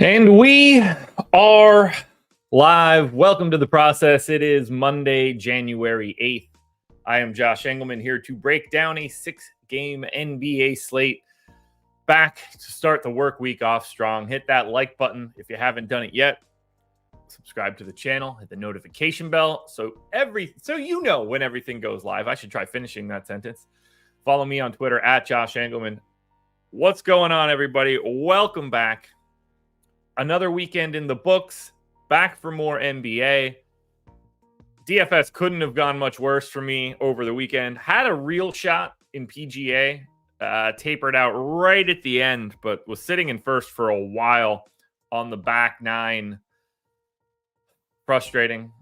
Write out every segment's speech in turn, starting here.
And we are live. Welcome to the process. It is Monday, January 8th. I am Josh Engleman here to break down a 6-game NBA slate. Back to start the work week off strong. Hit that like button if you haven't done it yet. Subscribe to the channel. Hit the notification bell so you know when everything goes live. I should try finishing that sentence. Follow me on Twitter at Josh Engleman. What's going on, everybody? Welcome back. Another weekend in the books, back for more NBA. DFS couldn't have gone much worse for me over the weekend. Had a real shot in PGA, tapered out right at the end, but was sitting in first for a while on the back nine. Frustrating.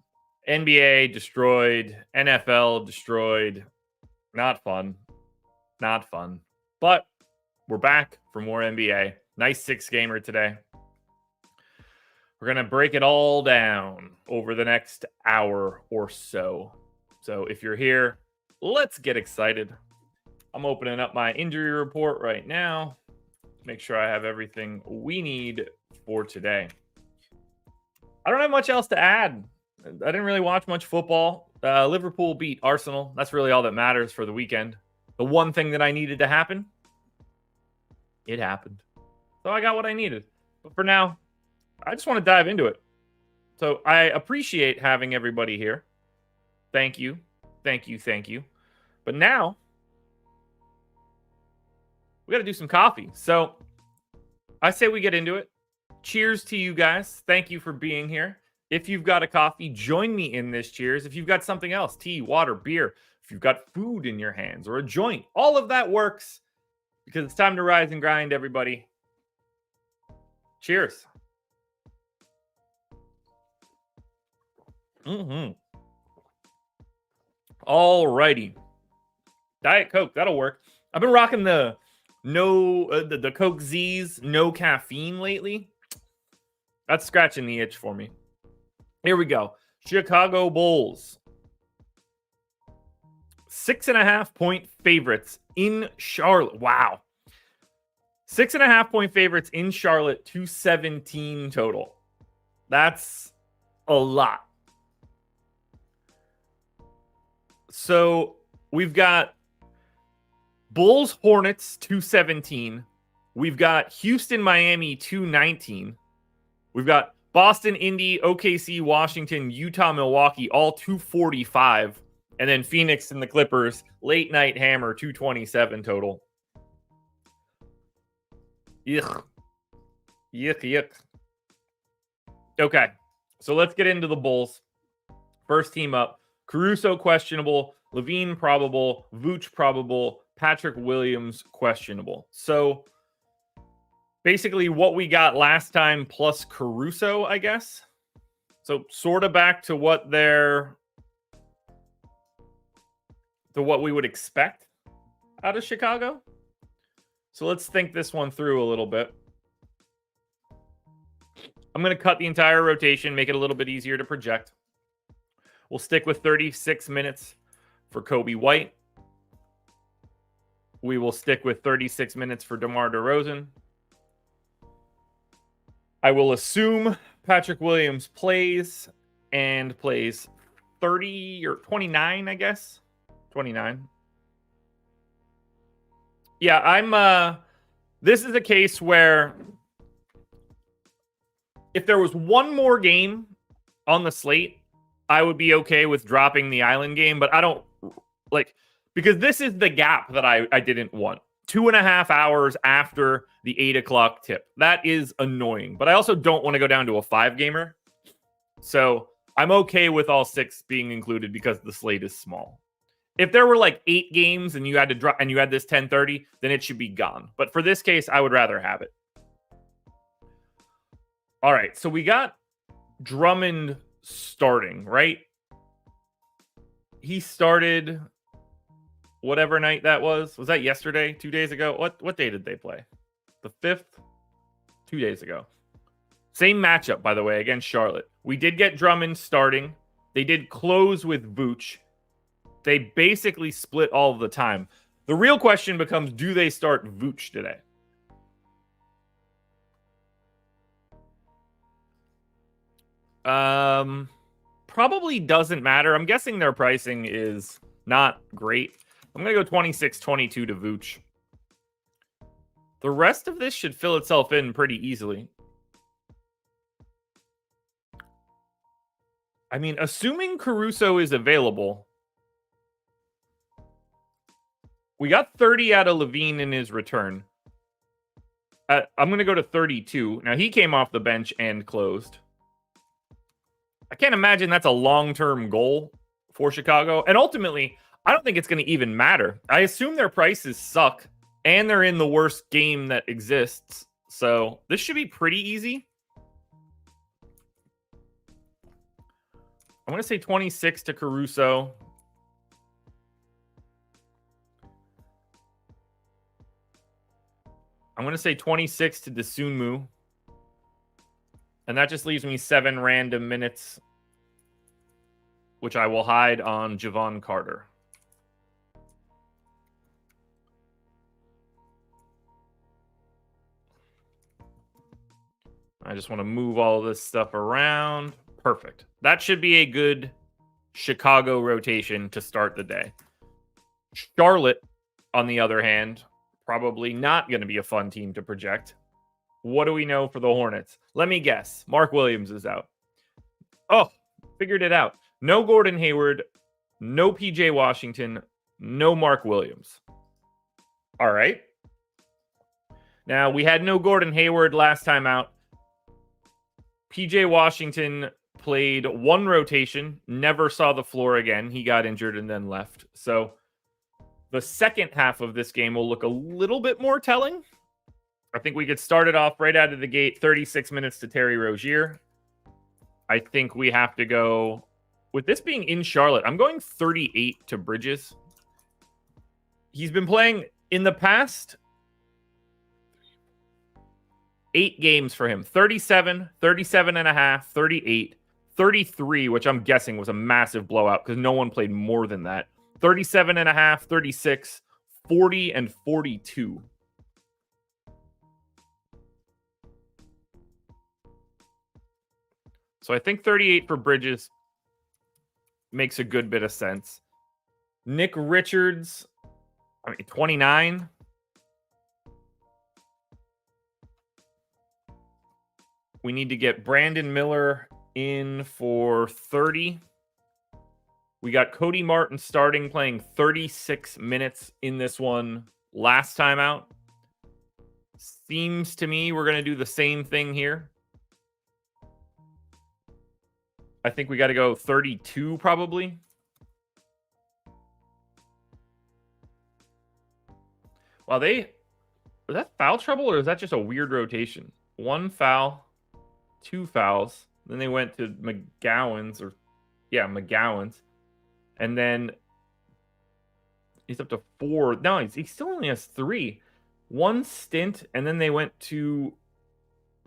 NBA destroyed, NFL destroyed. Not fun. Not fun. But we're back for more NBA. Nice 6-gamer today. We're going to break it all down over the next hour or so. So if you're here, let's get excited. I'm opening up my injury report right now. Make sure I have everything we need for today. I don't have much else to add. I didn't really watch much football. Liverpool beat Arsenal. That's really all that matters for the weekend. The one thing that I needed to happen, it happened. So I got what I needed. But for now, I just want to dive into it. So I appreciate having everybody here. Thank you. Thank you. Thank you. But now we got to do some coffee. So I say we get into it. Cheers to you guys. Thank you for being here. If you've got a coffee, join me in this cheers. If you've got something else, tea, water, beer, if you've got food in your hands or a joint, all of that works because it's time to rise and grind, everybody. Cheers. All righty. Diet Coke, that'll work. I've been rocking the Coke Z's no caffeine lately. That's scratching the itch for me. Here we go. Chicago Bulls. 6.5-point favorites in Charlotte. Wow. 6.5-point favorites in Charlotte, 217 total. That's a lot. So we've got Bulls, Hornets, 217. We've got Houston, Miami, 219. We've got Boston, Indy, OKC, Washington, Utah, Milwaukee, all 245. And then Phoenix and the Clippers, late night hammer, 227 total. Yuck. Yuck, yuck. Okay, so let's get into the Bulls. First team up. Caruso questionable, Levine probable, Vooch probable, Patrick Williams questionable. So basically what we got last time plus Caruso, I guess. So sort of back to what we would expect out of Chicago. So let's think this one through a little bit. I'm going to cut the entire rotation, make it a little bit easier to project. We'll stick with 36 minutes for Kobe White. We will stick with 36 minutes for DeMar DeRozan. I will assume Patrick Williams plays 30 or 29, I guess. 29. Yeah, this is a case where if there was one more game on the slate, I would be okay with dropping the Island game, but I don't because this is the gap that I didn't want. 2.5 hours after the 8 o'clock tip. That is annoying, but I also don't want to go down to a 5-gamer. So I'm okay with all 6 being included because the slate is small. If there were 8 games and you had to drop and you had this 10:30, then it should be gone. But for this case, I would rather have it. All right, so we got Drummond starting, right? He started whatever night that was. Was that yesterday? 2 days ago? What day did they play? The 5th? 2 days ago. Same matchup, by the way, against Charlotte. We did get Drummond starting. They did close with Vooch. They basically split all of the time. The real question becomes, do they start Vooch today? Probably doesn't matter. I'm guessing their pricing is not great. I'm going to go 26-22 to Vooch. The rest of this should fill itself in pretty easily. I mean, assuming Caruso is available, we got 30 out of Levine in his return. I'm going to go to 32. Now, he came off the bench and closed. I can't imagine that's a long-term goal for Chicago. And ultimately, I don't think it's going to even matter. I assume their prices suck, and they're in the worst game that exists. So this should be pretty easy. I'm going to say 26 to Caruso. I'm going to say 26 to Dosunmu. And that just leaves me 7 random minutes, which I will hide on Javon Carter. I just want to move all this stuff around. Perfect. That should be a good Chicago rotation to start the day. Charlotte, on the other hand, probably not going to be a fun team to project. What do we know for the Hornets? Let me guess. Mark Williams is out. Oh, figured it out. No Gordon Hayward, no PJ Washington, no Mark Williams. All right. Now, we had no Gordon Hayward last time out. PJ Washington played 1 rotation, never saw the floor again. He got injured and then left. So the second half of this game will look a little bit more telling. I think we could start it off right out of the gate, 36 minutes to Terry Rozier. I think we have to go, with this being in Charlotte, I'm going 38 to Bridges. He's been playing in the past 8 games for him. 37, 37 and a half, 38, 33, which I'm guessing was a massive blowout because no one played more than that. 37 and a half, 36, 40, and 42. So I think 38 for Bridges makes a good bit of sense. Nick Richards, 29. We need to get Brandon Miller in for 30. We got Cody Martin starting, playing 36 minutes in this one last time out. Seems to me we're going to do the same thing here. I think we got to go 32 probably. Well, was that foul trouble or is that just a weird rotation? 1 foul, 2 fouls. Then they went to McGowan's McGowan's. And then he's up to 4. No, he still only has 3. 1 stint, and then they went to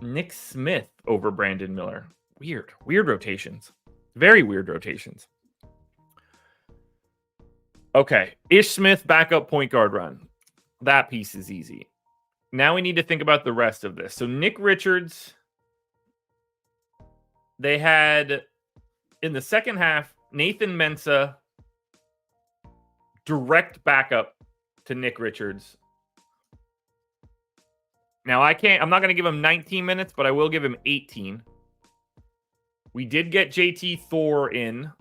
Nick Smith over Brandon Miller. Weird rotations. Very weird rotations. Okay, Ish Smith backup point guard run. That piece is easy. Now we need to think about the rest of this. So Nick Richards, they had in the second half, Nathan Mensah, direct backup to Nick Richards. Now I'm not going to give him 19 minutes, but I will give him 18. We did get JT Thor in.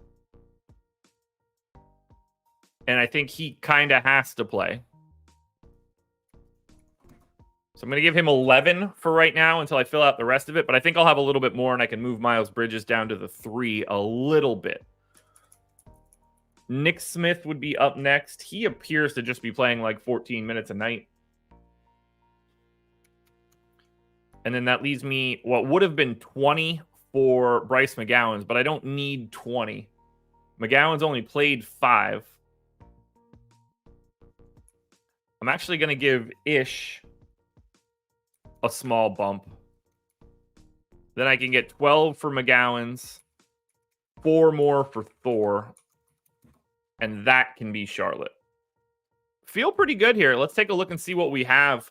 And I think he kind of has to play. So I'm going to give him 11 for right now until I fill out the rest of it. But I think I'll have a little bit more and I can move Miles Bridges down to the 3 a little bit. Nick Smith would be up next. He appears to just be playing like 14 minutes a night. And then that leaves me what would have been 20 for Bryce McGowan's, but I don't need 20. McGowan's only played 5. I'm actually going to give Ish a small bump. Then I can get 12 for McGowan's, 4 more for Thor, and that can be Charlotte. Feel pretty good here. Let's take a look and see what we have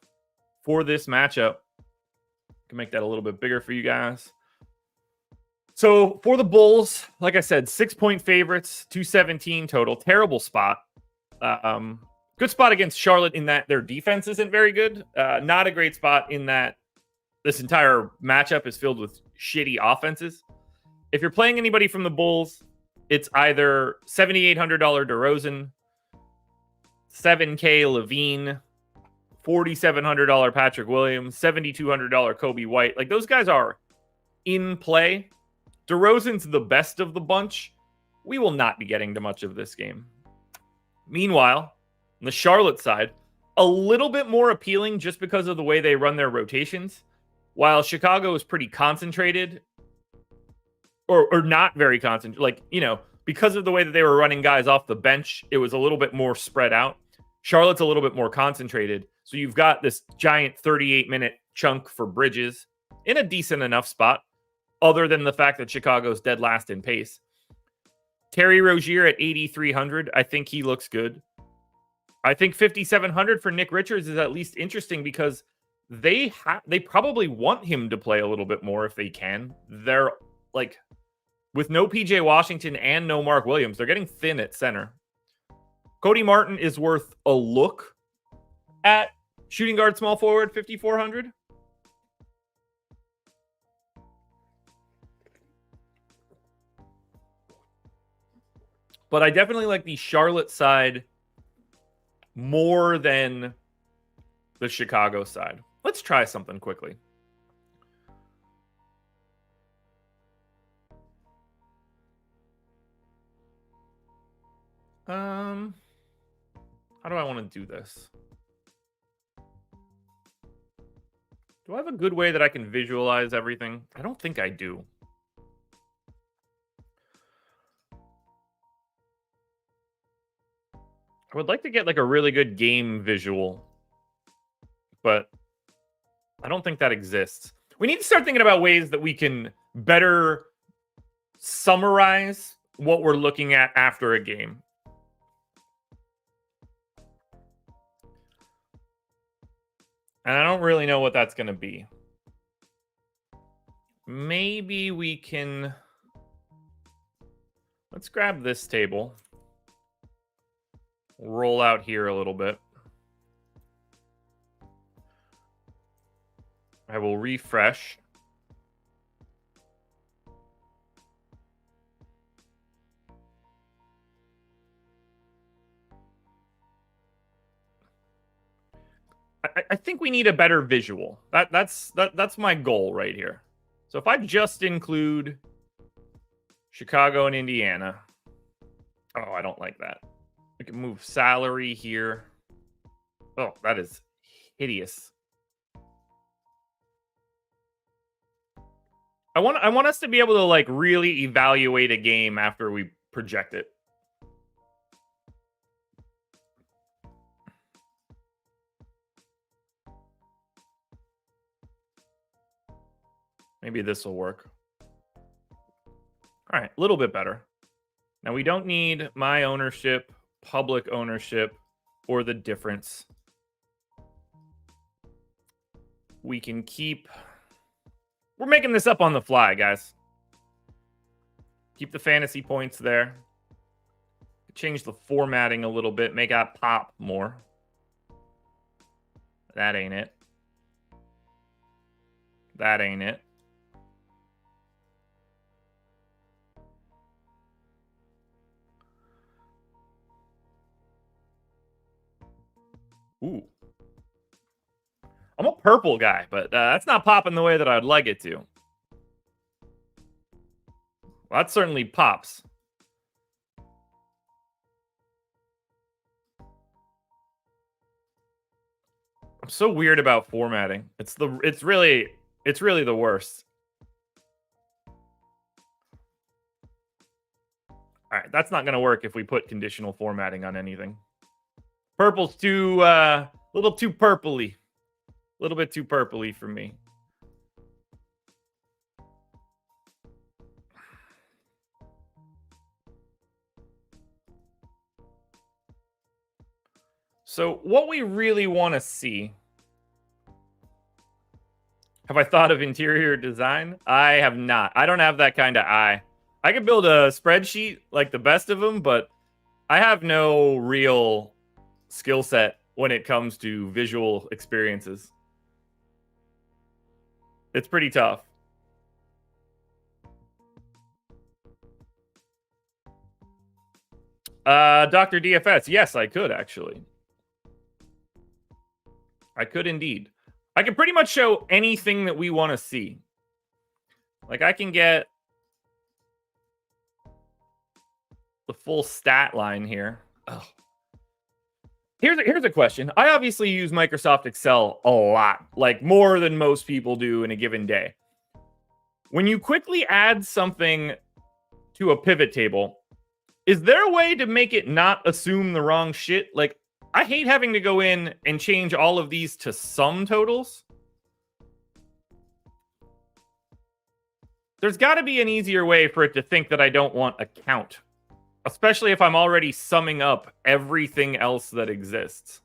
for this matchup. Can make that a little bit bigger for you guys. So for the Bulls, like I said, 6-point favorites, 217 total. Terrible spot. Good spot against Charlotte in that their defense isn't very good. Not a great spot in that this entire matchup is filled with shitty offenses. If you're playing anybody from the Bulls, it's either $7,800 DeRozan, $7K Levine, $4,700 Patrick Williams, $7,200 Kobe White. Like, those guys are in play. DeRozan's the best of the bunch. We will not be getting to much of this game. Meanwhile, on the Charlotte side, a little bit more appealing just because of the way they run their rotations. While Chicago is pretty concentrated, or not very concentrated, like, you know, because of the way that they were running guys off the bench, it was a little bit more spread out. Charlotte's a little bit more concentrated. So you've got this giant 38-minute chunk for Bridges in a decent enough spot, other than the fact that Chicago's dead last in pace. Terry Rozier at 8,300. I think he looks good. I think 5,700 for Nick Richards is at least interesting because they probably want him to play a little bit more if they can. They're like, with no PJ Washington and no Mark Williams, they're getting thin at center. Cody Martin is worth a look at shooting guard small forward, 5,400. But I definitely like the Charlotte side more than the Chicago side. Let's try something quickly. How do I want to do this? Do I have a good way that I can visualize everything? I don't think I do. I would like to get like a really good game visual, but I don't think that exists. We need to start thinking about ways that we can better summarize what we're looking at after a game. And I don't really know what that's going to be. Maybe we can... Let's grab this table. Roll out here a little bit. I will refresh. I think we need a better visual. That's my goal right here. So if I just include Chicago and Indiana. Oh, I don't like that. We can move salary here. Oh, that is hideous. I want us to be able to like really evaluate a game after we project it. Maybe this will work. All right, a little bit better. Now we don't need my ownership, public ownership, or the difference. We can keep... We're making this up on the fly, guys. Keep the fantasy points there. Change the formatting a little bit. Make that pop more. That ain't it. That ain't it. Ooh. I'm a purple guy, but that's not popping the way that I'd like it to. Well, that certainly pops. I'm so weird about formatting. It's really the worst. All right, that's not going to work if we put conditional formatting on anything. Purple's too little too purpley. A little bit too purpley for me. So what we really want to see Have I thought of interior design? I have not. I don't have that kind of eye. I could build a spreadsheet like the best of them, but I have no real skill set when it comes to visual experiences. It's pretty tough. Dr. DFS. Yes, I could actually. I could indeed. I can pretty much show anything that we want to see. Like I can get the full stat line here. Ugh. Here's a question. I obviously use Microsoft Excel a lot, like more than most people do in a given day. When you quickly add something to a pivot table, is there a way to make it not assume the wrong shit? Like, I hate having to go in and change all of these to sum totals. There's got to be an easier way for it to think that I don't want a count. Especially if I'm already summing up everything else that exists.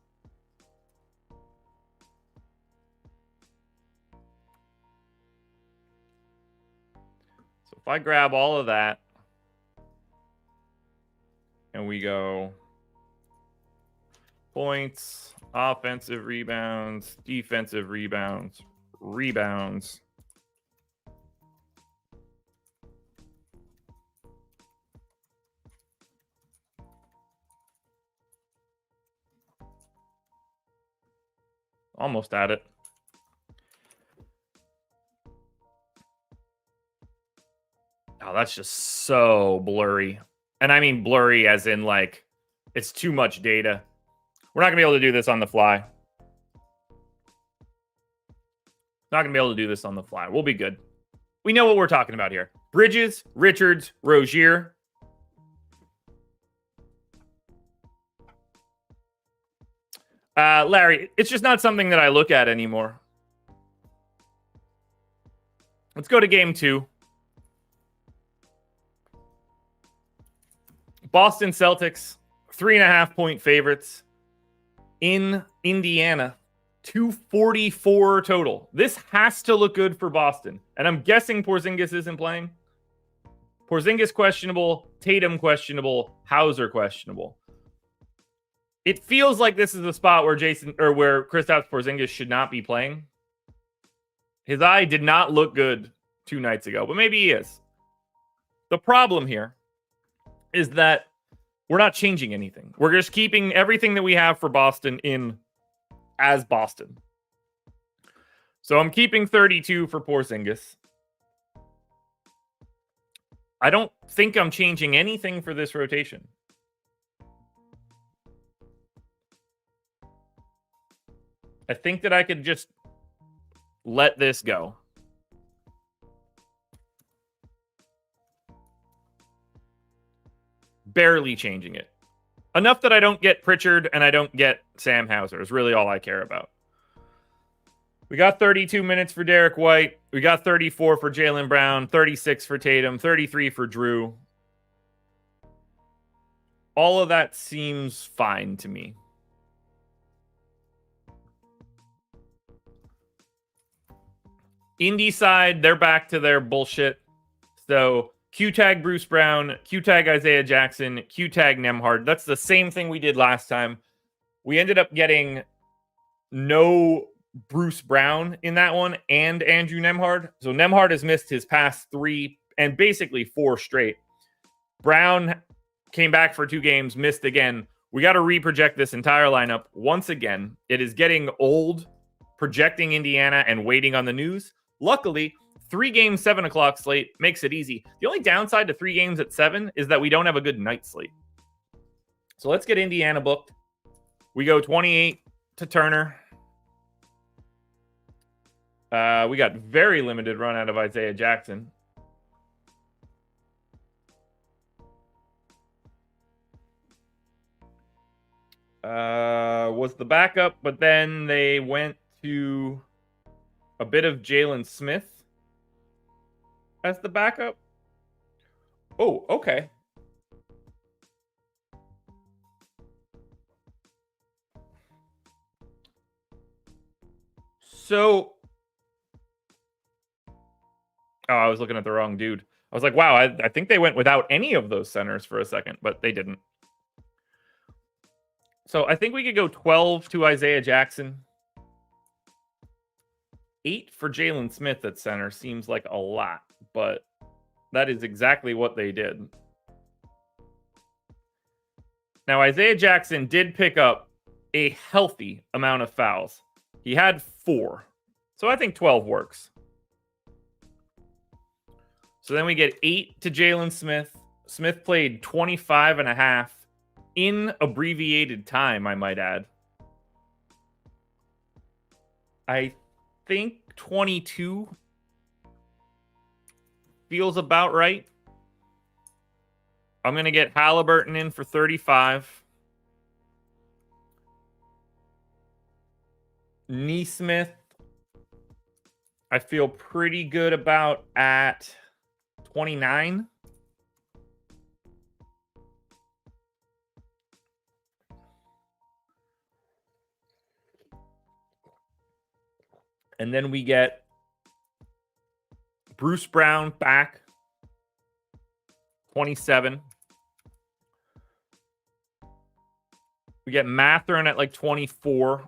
So if I grab all of that and we go points, offensive rebounds, defensive rebounds, rebounds. Almost at it. Oh, that's just so blurry. And I mean blurry as in like it's too much data. We're not going to be able to do this on the fly. Not going to be able to do this on the fly. We'll be good. We know what we're talking about here. Bridges, Richards, Rozier. Larry, it's just not something that I look at anymore. Let's go to game 2. Boston Celtics, 3.5-point favorites in Indiana. 244 total. This has to look good for Boston. And I'm guessing Porzingis isn't playing. Porzingis questionable, Tatum questionable, Hauser questionable. It feels like this is a spot where Kristaps Porzingis should not be playing. His eye did not look good 2 nights ago, but maybe he is. The problem here is that we're not changing anything. We're just keeping everything that we have for Boston in as Boston. So I'm keeping 32 for Porzingis. I don't think I'm changing anything for this rotation. I think that I could just let this go. Barely changing it. Enough that I don't get Pritchard and I don't get Sam Hauser is really all I care about. We got 32 minutes for Derek White. We got 34 for Jaylen Brown, 36 for Tatum, 33 for Drew. All of that seems fine to me. Indy side, they're back to their bullshit. So Q-tag Bruce Brown, Q-tag Isaiah Jackson, Q-tag Nembhard. That's the same thing we did last time. We ended up getting no Bruce Brown in that one and Andrew Nembhard. So Nembhard has missed his past 3 and basically 4 straight. Brown came back for 2 games, missed again. We got to reproject this entire lineup once again. It is getting old projecting Indiana and waiting on the news. Luckily, 3 games, 7 o'clock slate makes it easy. The only downside to 3 games at 7 is that we don't have a good night slate. So let's get Indiana booked. We go 28 to Turner. We got very limited run out of Isaiah Jackson. Was the backup, but then they went to a bit of Jalen Smith as the backup. Oh, okay. So Oh, I was looking at the wrong dude. I was like, wow, I think they went without any of those centers for a second, but they didn't. So I think we could go 12 to Isaiah Jackson. 8 for Jalen Smith at center seems like a lot, but that is exactly what they did. Now, Isaiah Jackson did pick up a healthy amount of fouls. He had 4. So I think 12 works. So then we get 8 to Jalen Smith. Smith played 25 and a half in abbreviated time, I might add. I think 22 feels about right. I'm going to get Halliburton in for 35. Neesmith, I feel pretty good about at 29. And then we get Bruce Brown back, 27. We get Mathurin at like 24.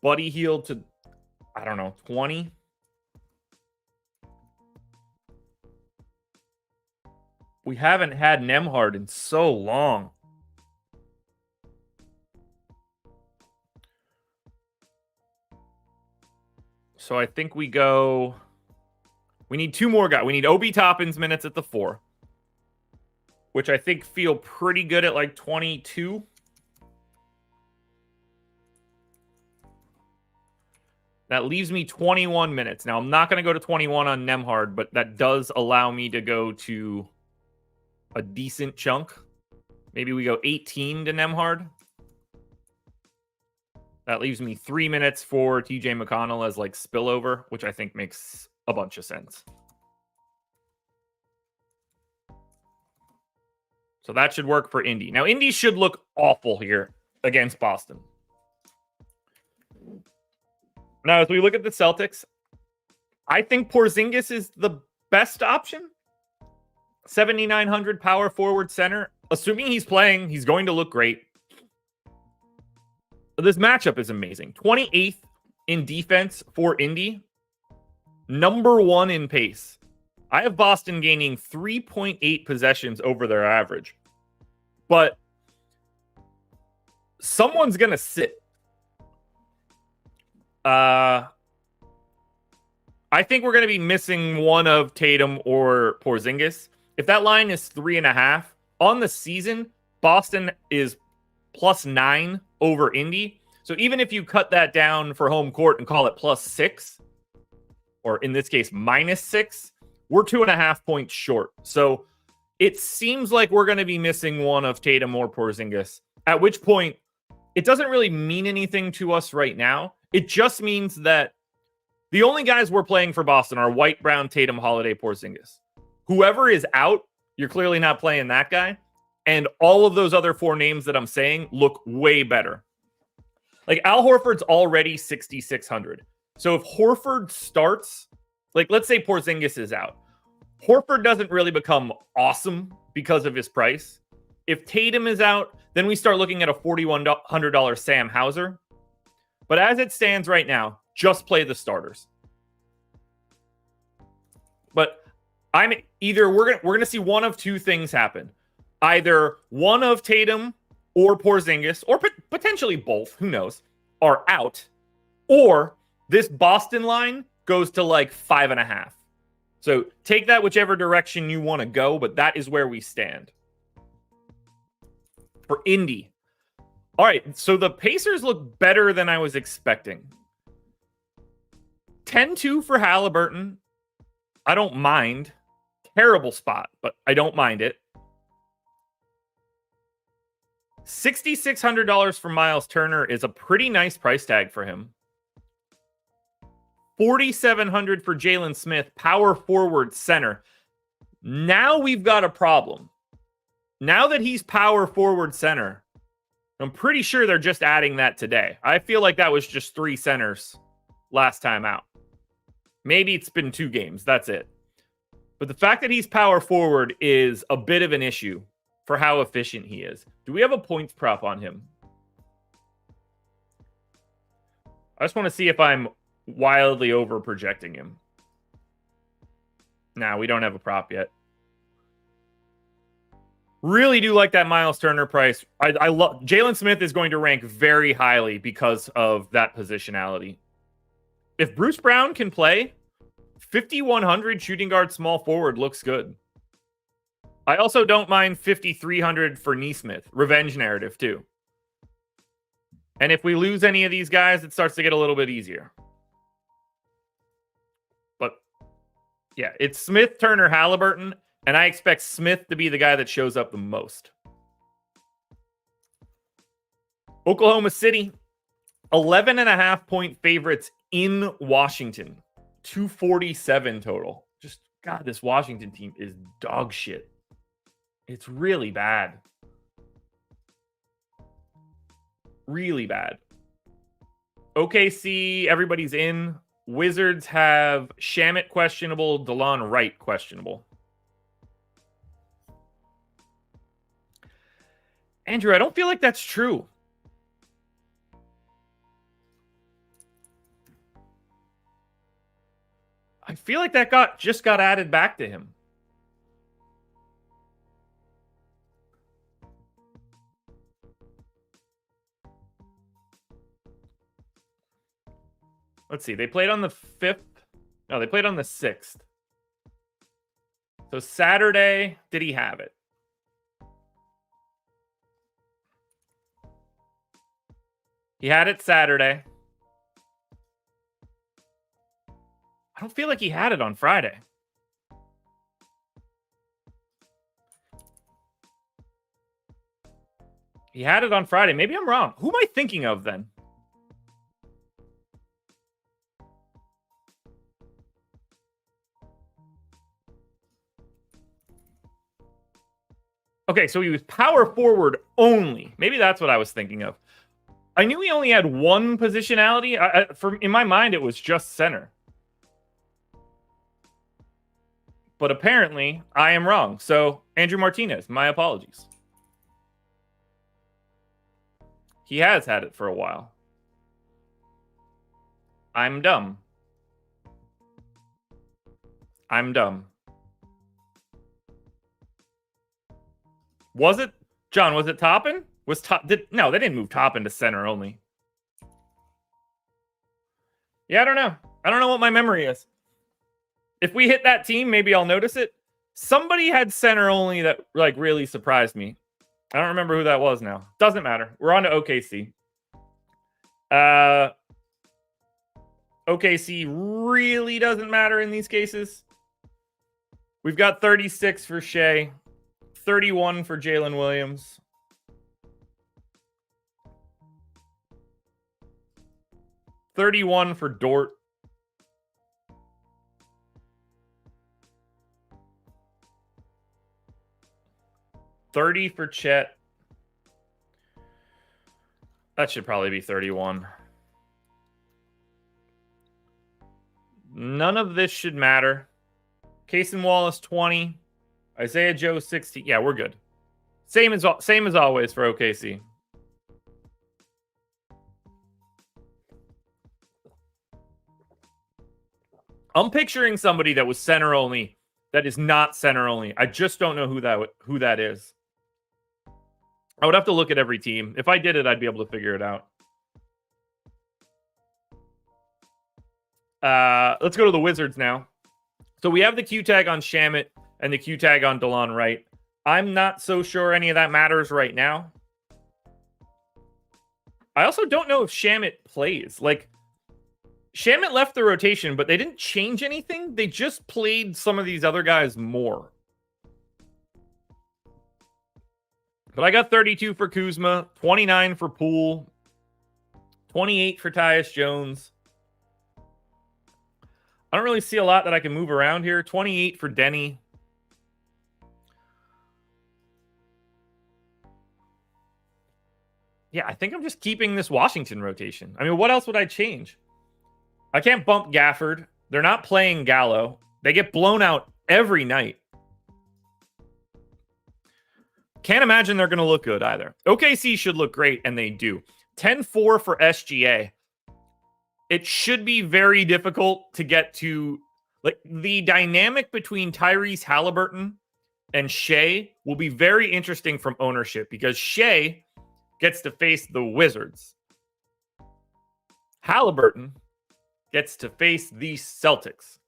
Buddy Hield to, I don't know, 20. We haven't had Nembhard in so long. So I think we go... We need 2 more guys. We need Obi Toppin's minutes at the 4, which I think feel pretty good at like 22. That leaves me 21 minutes. Now, I'm not going to go to 21 on Nembhard, but that does allow me to go to a decent chunk. Maybe we go 18 to Nembhard. That leaves me 3 minutes for TJ McConnell as like spillover, which I think makes a bunch of sense. So that should work for Indy. Now, Indy should look awful here against Boston. Now, as we look at the Celtics, I think Porzingis is the best option. 7,900 power forward center. Assuming he's playing, he's going to look great. This matchup is amazing. 28th in defense for Indy. Number 1 in pace. I have Boston gaining 3.8 possessions over their average. But someone's going to sit. I think we're going to be missing one of Tatum or Porzingis. If that line is 3.5 on the season, Boston is +9 over Indy. So even if you cut that down for home court and call it +6, or in this case, -6, we're 2.5 points short. So it seems like we're going to be missing one of Tatum or Porzingis, at which point it doesn't really mean anything to us right now. It just means that the only guys we're playing for Boston are White, Brown, Tatum, Holiday, Porzingis. Whoever is out, you're clearly not playing that guy. And all of those other 4 names that I'm saying look way better. Like Al Horford's already 6,600. So if Horford starts, like let's say Porzingis is out, Horford doesn't really become awesome because of his price. If Tatum is out, then we start looking at a $4,100 Sam Hauser. But as it stands right now, just play the starters. But we're gonna see one of 2 things happen. Either one of Tatum or Porzingis, or potentially both, who knows, are out, or this Boston line goes to like 5.5. So take that whichever direction you want to go, but that is where we stand. For Indy. All right, so the Pacers look better than I was expecting. 10-2 for Halliburton. I don't mind. Terrible spot, but I don't mind it. $6,600 for Miles Turner is a pretty nice price tag for him. $4,700 for Jalen Smith, power forward center. Now we've got a problem. Now that he's power forward center, I'm pretty sure they're just adding that today. I feel like that was just 3 centers last time out. Maybe it's been 2 games. That's it. But the fact that he's power forward is a bit of an issue for how efficient he is. Do we have a points prop on him? I just want to see if I'm wildly over projecting him. Nah, we don't have a prop yet. Really do like that Miles Turner price. I love Jalen Smith is going to rank very highly because of that positionality. If Bruce Brown can play, 5,100 shooting guard small forward looks good. I also don't mind 5,300 for Nesmith. Revenge narrative too. And if we lose any of these guys, it starts to get a little bit easier. But yeah, it's Smith, Turner, Halliburton, and I expect Smith to be the guy that shows up the most. Oklahoma City, 11.5-point favorites in Washington. 247 total. Just, God, this Washington team is dog shit. It's really bad. Really bad. OKC, everybody's in. Wizards have Shamet questionable, DeLon Wright questionable. Andrew, I don't feel like that's true. I feel like that just got added back to him. Let's see. They played on the 5th. No, they played on the 6th. So Saturday, did he have it? He had it Saturday. I don't feel like he had it on Friday. He had it on Friday. Maybe I'm wrong. Who am I thinking of then? Okay, so he was power forward only. Maybe that's what I was thinking of. I knew he only had one positionality. In my mind, it was just center. But apparently, I am wrong. So, Andrew Martinez, my apologies. He has had it for a while. I'm dumb. I'm dumb. Was it? John, was it Toppin? No, they didn't move Toppin to center only. Yeah, I don't know. I don't know what my memory is. If we hit that team, maybe I'll notice it. Somebody had center only that like really surprised me. I don't remember who that was now. Doesn't matter. We're on to OKC. OKC really doesn't matter in these cases. We've got 36 for Shea, 31 for Jalen Williams. $31 for Dort. $30 for Chet. That should probably be 31. None of this should matter. Cason Wallace 20. Isaiah Joe 16. Yeah, we're good. Same as always for OKC. I'm picturing somebody that was center only that is not center only. I just don't know who that is. I would have to look at every team. If I did it, I'd be able to figure it out. Let's go to the Wizards now. So we have the Q tag on Shamet and the Q tag on DeLon Wright. I'm not so sure any of that matters right now. I also don't know if Shamet plays. Like, Shamet left the rotation, but they didn't change anything. They just played some of these other guys more. But I got 32 for Kuzma, 29 for Poole, 28 for Tyus Jones. I don't really see a lot that I can move around here. 28 for Denny. Yeah, I think I'm just keeping this Washington rotation. I mean, what else would I change? I can't bump Gafford. They're not playing Gallo. They get blown out every night. Can't imagine they're going to look good either. OKC should look great, and they do. 10-4 for SGA. It should be very difficult to get to, like, the dynamic between Tyrese Halliburton and Shea will be very interesting from ownership because Shea gets to face the Wizards. Halliburton gets to face the Celtics.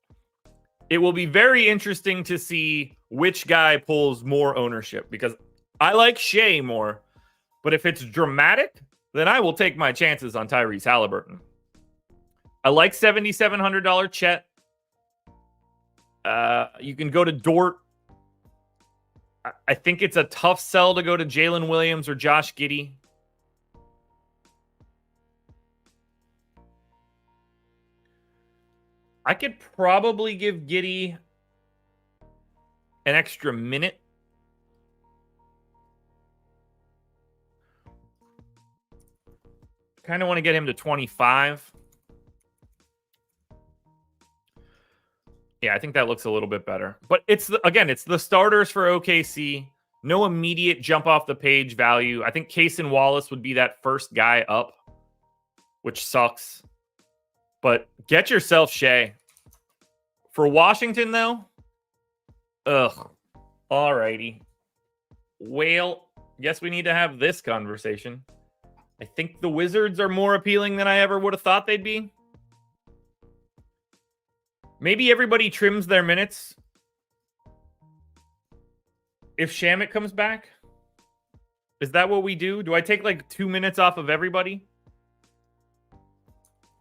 It will be very interesting to see which guy pulls more ownership because I like Shea more, but if it's dramatic, then I will take my chances on Tyrese Halliburton. I like $7,700 Chet. You can go to Dort. I think it's a tough sell to go to Jalen Williams or Josh Giddey. I could probably give Giddey an extra minute. Kind of want to get him to 25. Yeah, I think that looks a little bit better. But it's the starters for OKC. No immediate jump off the page value. I think Cason Wallace would be that first guy up, which sucks. But get yourself Shea. For Washington, though, alrighty. Well, guess we need to have this conversation. I think the Wizards are more appealing than I ever would have thought they'd be. Maybe everybody trims their minutes if Shamet comes back. Is that what we do? Do I take like 2 minutes off of everybody?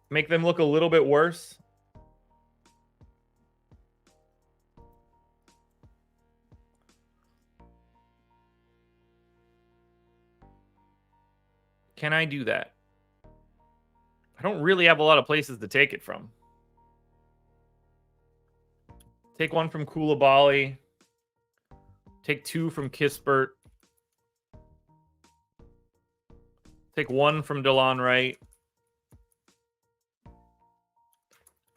Make them look a little bit worse? Can I do that? I don't really have a lot of places to take it from. Take one from Koulibaly. Take 2 from Kispert. Take 1 from DeLon Wright.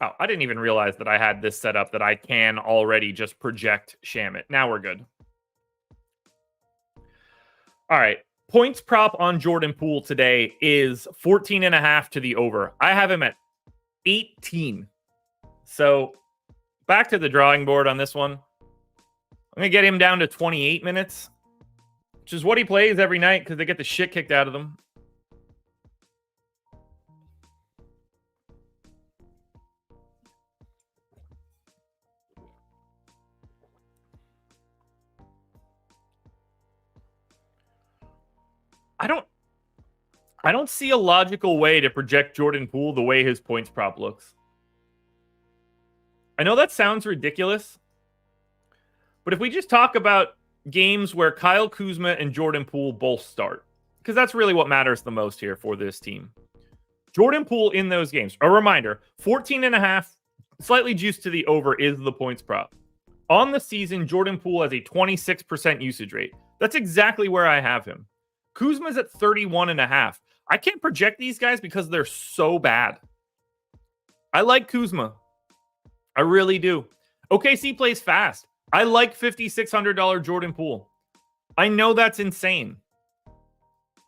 Oh, I didn't even realize that I had this set up that I can already just project Shamet. Now we're good. All right. Points prop on Jordan Poole today is 14.5 to the over. I have him at 18. So back to the drawing board on this one. I'm going to get him down to 28 minutes, which is what he plays every night because they get the shit kicked out of them. I don't see a logical way to project Jordan Poole the way his points prop looks. I know that sounds ridiculous, but if we just talk about games where Kyle Kuzma and Jordan Poole both start, because that's really what matters the most here for this team. Jordan Poole in those games, a reminder, 14.5, slightly juiced to the over is the points prop. On the season, Jordan Poole has a 26% usage rate. That's exactly where I have him. Kuzma's at 31.5. I can't project these guys because they're so bad. I like Kuzma. I really do. OKC plays fast. I like $5,600 Jordan Poole. I know that's insane.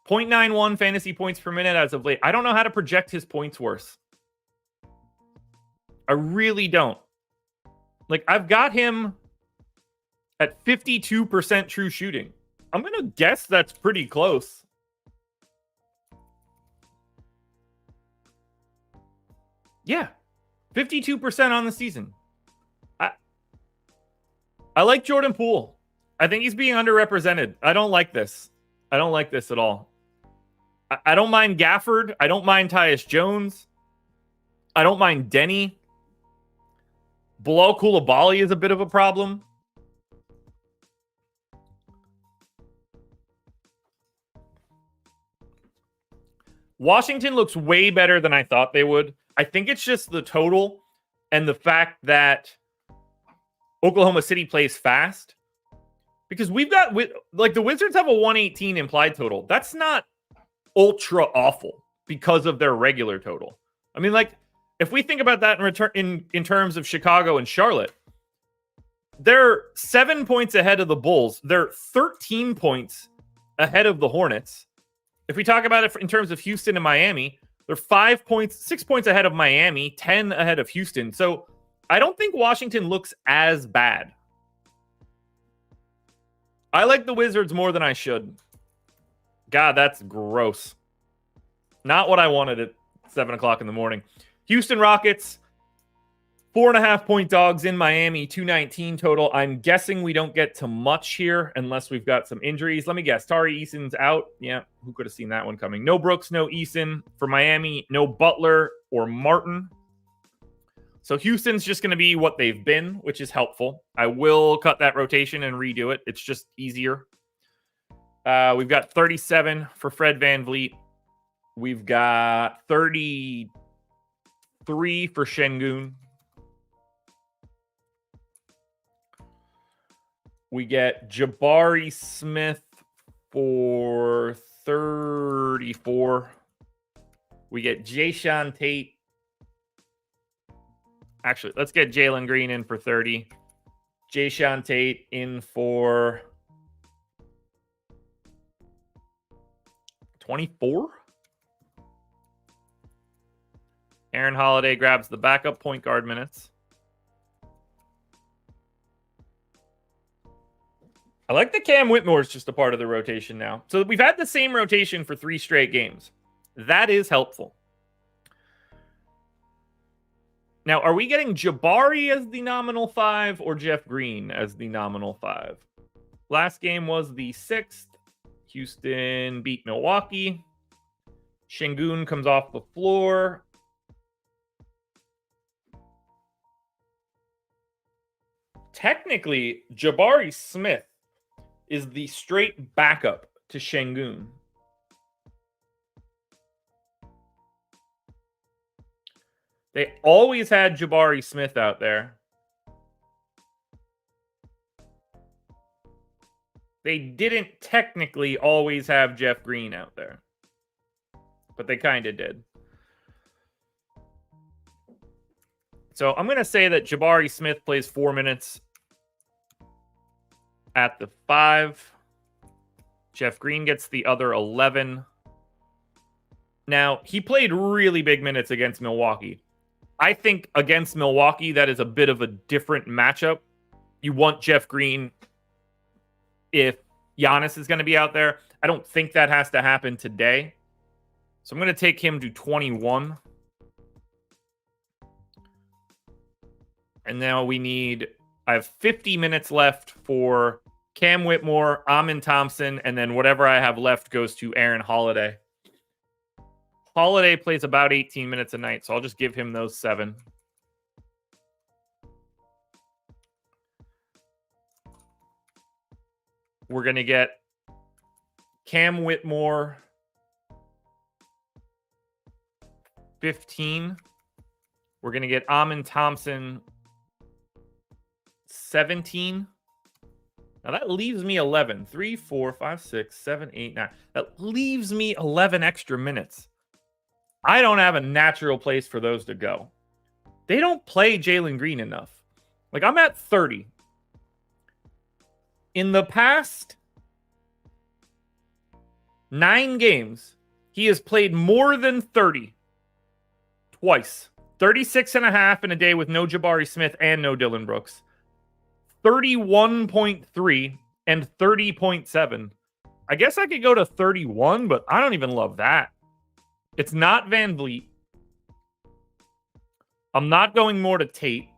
0.91 fantasy points per minute as of late. I don't know how to project his points worse. I really don't. Like, I've got him at 52% true shooting. I'm going to guess that's pretty close. Yeah. 52% on the season. I like Jordan Poole. I think he's being underrepresented. I don't like this. I don't like this at all. I don't mind Gafford. I don't mind Tyus Jones. I don't mind Denny. Bilal Koulibaly is a bit of a problem. Washington looks way better than I thought they would. I think it's just the total and the fact that Oklahoma City plays fast. Because we've got, like, the Wizards have a 118 implied total. That's not ultra awful because of their regular total. I mean, like, if we think about that in terms of Chicago and Charlotte, They're 7 points ahead of the Bulls. They're 13 points ahead of the Hornets. If we talk about it in terms of Houston and Miami, they're 6 points ahead of Miami, 10 ahead of Houston. So I don't think Washington looks as bad. I like the Wizards more than I should. God, that's gross. Not what I wanted at 7 o'clock in the morning. Houston Rockets, 4.5-point dogs in Miami, 219 total. I'm guessing we don't get to much here unless we've got some injuries. Let me guess. Tari Eason's out. Yeah, who could have seen that one coming? No Brooks, no Eason. For Miami, no Butler or Martin. So Houston's just going to be what they've been, which is helpful. I will cut that rotation and redo it. It's just easier. We've got 37 for Fred VanVleet. We've got 33 for Şengün. We get Jabari Smith for 34. We get Jayshawn Tate. Actually, let's get Jalen Green in for 30. Jayshawn Tate in for 24. Aaron Holiday grabs the backup point guard minutes. I like that Cam Whitmore's just a part of the rotation now. So we've had the same rotation for 3 straight games. That is helpful. Now, are we getting Jabari as the nominal 5 or Jeff Green as the nominal 5? Last game was the 6th. Houston beat Milwaukee. Şengün comes off the floor. Technically, Jabari Smith is the straight backup to Şengün. They always had Jabari Smith out there. They didn't technically always have Jeff Green out there, but they kind of did. So I'm going to say that Jabari Smith plays 4 minutes at the 5. Jeff Green gets the other 11. Now, he played really big minutes against Milwaukee. I think against Milwaukee, that is a bit of a different matchup. You want Jeff Green if Giannis is going to be out there. I don't think that has to happen today. So I'm going to take him to 21. And now I have 50 minutes left for Cam Whitmore, Amin Thompson, and then whatever I have left goes to Aaron Holiday. Holiday plays about 18 minutes a night, so I'll just give him those 7. We're going to get Cam Whitmore 15. We're going to get Amin Thompson 17. Now that leaves me 11. 3, 4, 5, 6, 7, 8, 9. That leaves me 11 extra minutes. I don't have a natural place for those to go. They don't play Jalen Green enough. Like, I'm at 30. In the past 9 games, he has played more than 30 twice. 36.5 in a day with no Jabari Smith and no Dillon Brooks. 31.3 and 30.7. I guess I could go to 31, but I don't even love that. It's not VanVleet. I'm not going more to Tate.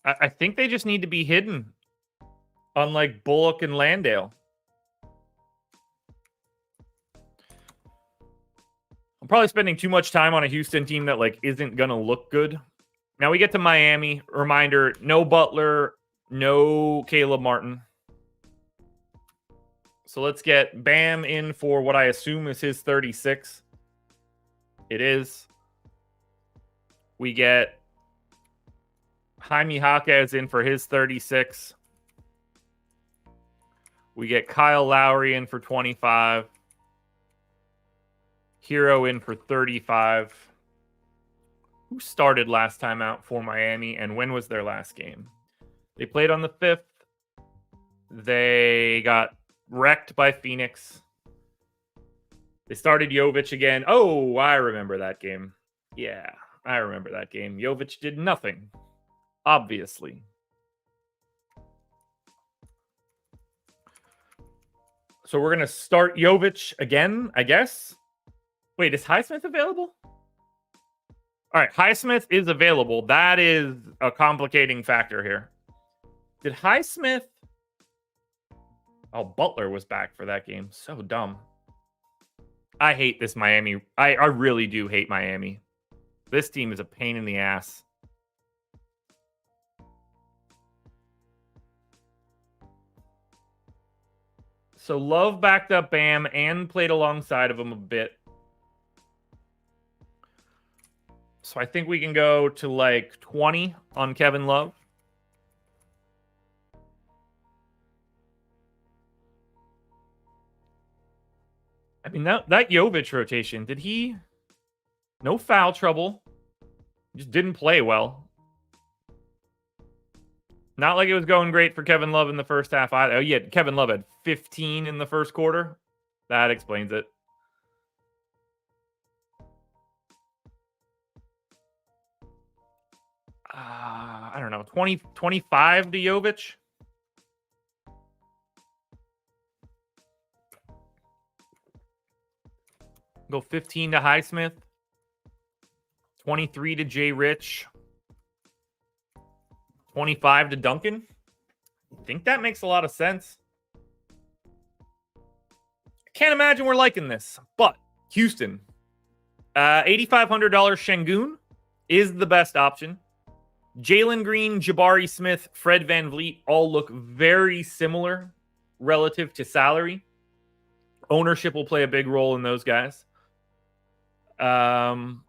I think they just need to be hidden, unlike Bullock and Landale. I'm probably spending too much time on a Houston team that isn't going to look good. Now we get to Miami. Reminder, no Butler, no Caleb Martin. So let's get Bam in for what I assume is his 36. It is. We get Jaime Jaquez in for his 36. We get Kyle Lowry in for 25. Hero in for 35. Who started last time out for Miami, and when was their last game? They played on the 5th. They got wrecked by Phoenix. They started Jovic again. Oh, I remember that game. Yeah, I remember that game. Jovic did nothing, obviously. So we're going to start Jovic again, I guess. Wait, is Highsmith available? All right, Highsmith is available. That is a complicating factor here. Did Highsmith... Oh, Butler was back for that game. So dumb. I hate this Miami. I really do hate Miami. This team is a pain in the ass. So Love backed up Bam and played alongside of him a bit. So I think we can go to like 20 on Kevin Love. I mean, that Jovic rotation, did he... No foul trouble. Just didn't play well. Not like it was going great for Kevin Love in the first half either. Oh, yeah, Kevin Love had 15 in the first quarter. That explains it. I don't know, 25 to Jovic. Go 15 to Highsmith. 23 to Jay Rich. 25 to Duncan. I think that makes a lot of sense. I can't imagine we're liking this, but Houston. $8,500 Şengün is the best option. Jalen Green, Jabari Smith, Fred VanVleet all look very similar relative to salary. Ownership will play a big role in those guys. I'm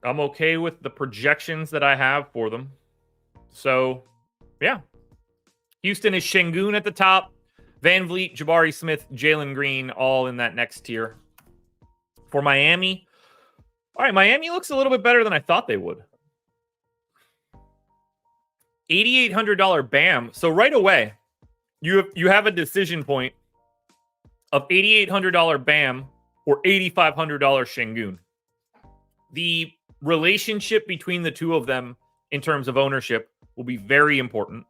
okay with the projections that I have for them. So, yeah. Houston is Şengün at the top. VanVleet, Jabari Smith, Jalen Green, all in that next tier. For Miami, all right, Miami looks a little bit better than I thought they would. $8,800 Bam. So right away, you have a decision point of $8,800 Bam or $8,500 Şengün. The relationship between the two of them in terms of ownership will be very important.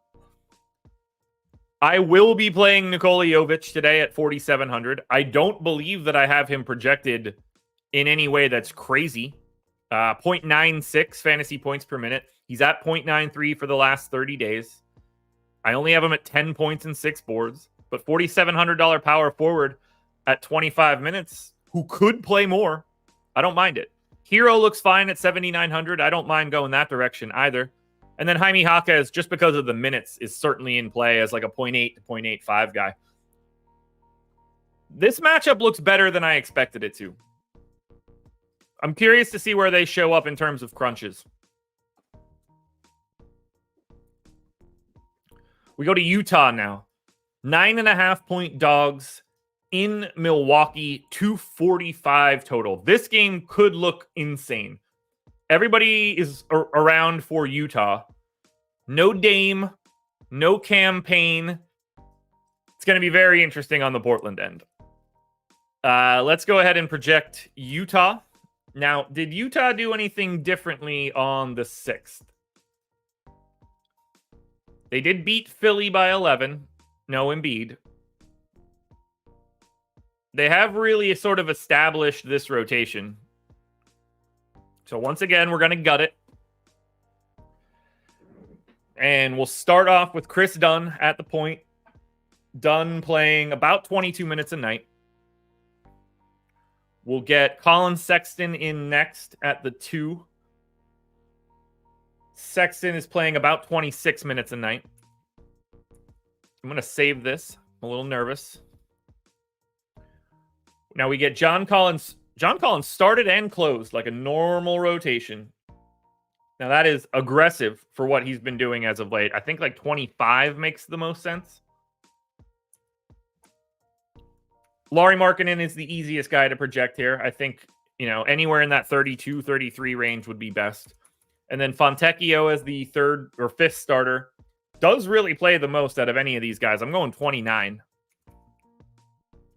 I will be playing Nikola Jovic today at 4,700. I don't believe that I have him projected in any way that's crazy. 0.96 fantasy points per minute. He's at 0.93 for the last 30 days. I only have him at 10 points and 6 boards. But $4,700 power forward at 25 minutes, who could play more, I don't mind it. Hero looks fine at 7,900. I don't mind going that direction either. And then Jaime Jaquez, just because of the minutes, is certainly in play as like a 0.8 to 0.85 guy. This matchup looks better than I expected it to. I'm curious to see where they show up in terms of crunches. We go to Utah now. 9.5-point dogs in Milwaukee, 245 total. This game could look insane. Everybody is around for Utah. No Dame, no campaign. It's going to be very interesting on the Portland end. Let's go ahead and project Utah. Now, did Utah do anything differently on the 6th? They did beat Philly by 11. No Embiid. They have really sort of established this rotation. So once again, we're going to gut it. And we'll start off with Chris Dunn at the point. Dunn playing about 22 minutes a night. We'll get Colin Sexton in next at the 2. Sexton is playing about 26 minutes a night. I'm going to save this. I'm a little nervous. Now we get John Collins. John Collins started and closed like a normal rotation. Now that is aggressive for what he's been doing as of late. I think like 25 makes the most sense. Lauri Markkanen is the easiest guy to project here. I think, anywhere in that 32, 33 range would be best. And then Fontecchio as the third or fifth starter does really play the most out of any of these guys. I'm going 29.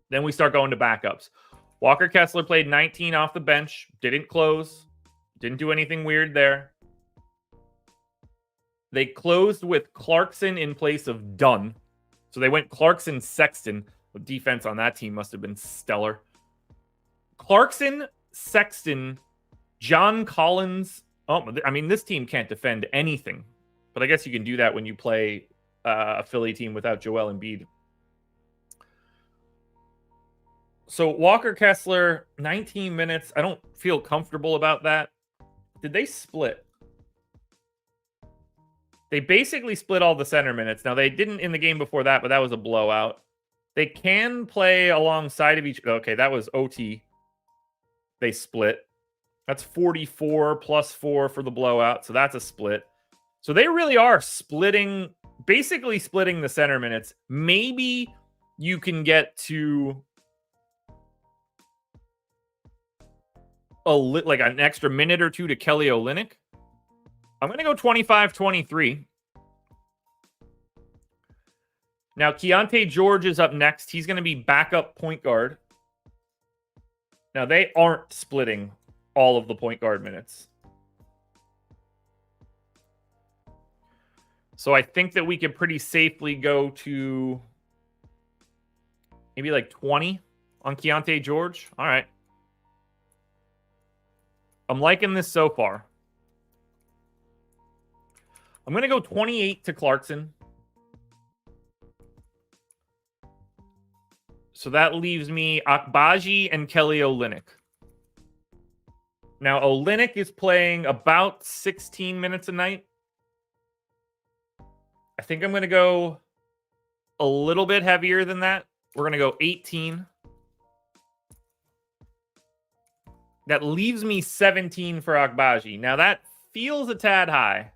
Then we start going to backups. Walker Kessler played 19 off the bench. Didn't close. Didn't do anything weird there. They closed with Clarkson in place of Dunn. So they went Clarkson, Sexton. The defense on that team must have been stellar. Clarkson, Sexton, John Collins. Oh, I mean, this team can't defend anything. But I guess you can do that when you play a Philly team without Joel Embiid. So Walker Kessler, 19 minutes. I don't feel comfortable about that. Did they split? They basically split all the center minutes. Now, they didn't in the game before that, but that was a blowout. They can play alongside of each. Okay, that was OT. They split. That's 44 plus 4 for the blowout. So that's a split. So they really are basically splitting the center minutes. Maybe you can get to like an extra minute or two to Kelly Olynyk. I'm going to go 25-23. Now, Keontae George is up next. He's going to be backup point guard. Now, they aren't splitting all of the point guard minutes. So I think that we could pretty safely go to maybe like 20 on Keontae George. All right. I'm liking this so far. I'm going to go 28 to Clarkson. So that leaves me Akbaji and Kelly Olynyk. Now, Olynyk is playing about 16 minutes a night. I think I'm going to go a little bit heavier than that. We're going to go 18. That leaves me 17 for Akbaji. Now, that feels a tad high.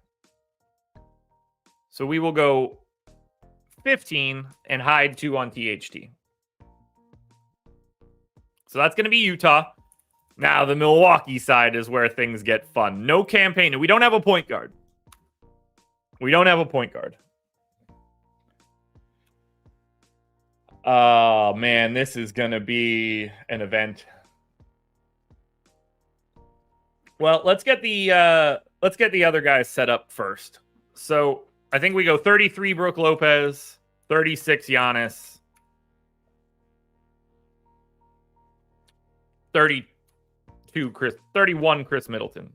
So we will go 15 and hide 2 on THT. So that's going to be Utah. Now, the Milwaukee side is where things get fun. No campaign. We don't have a point guard. We don't have a point guard. Oh, man, this is going to be an event. Well, let's get the other guys set up first. So I think we go 33 Brook Lopez, 36 Giannis, 31 Chris Middleton,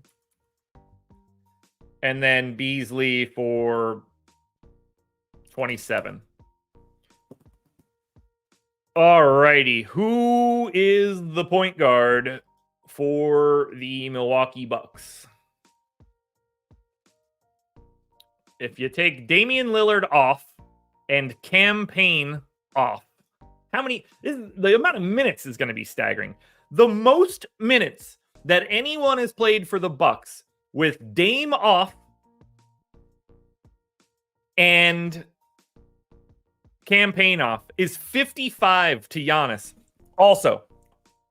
and then Beasley for 27. All righty, who is the point guard for the Milwaukee Bucks? If you take Damian Lillard off and Cam Payne off, the amount of minutes is going to be staggering. The most minutes that anyone has played for the Bucks with Dame off and Cam Payne off is 55 to Giannis. Also,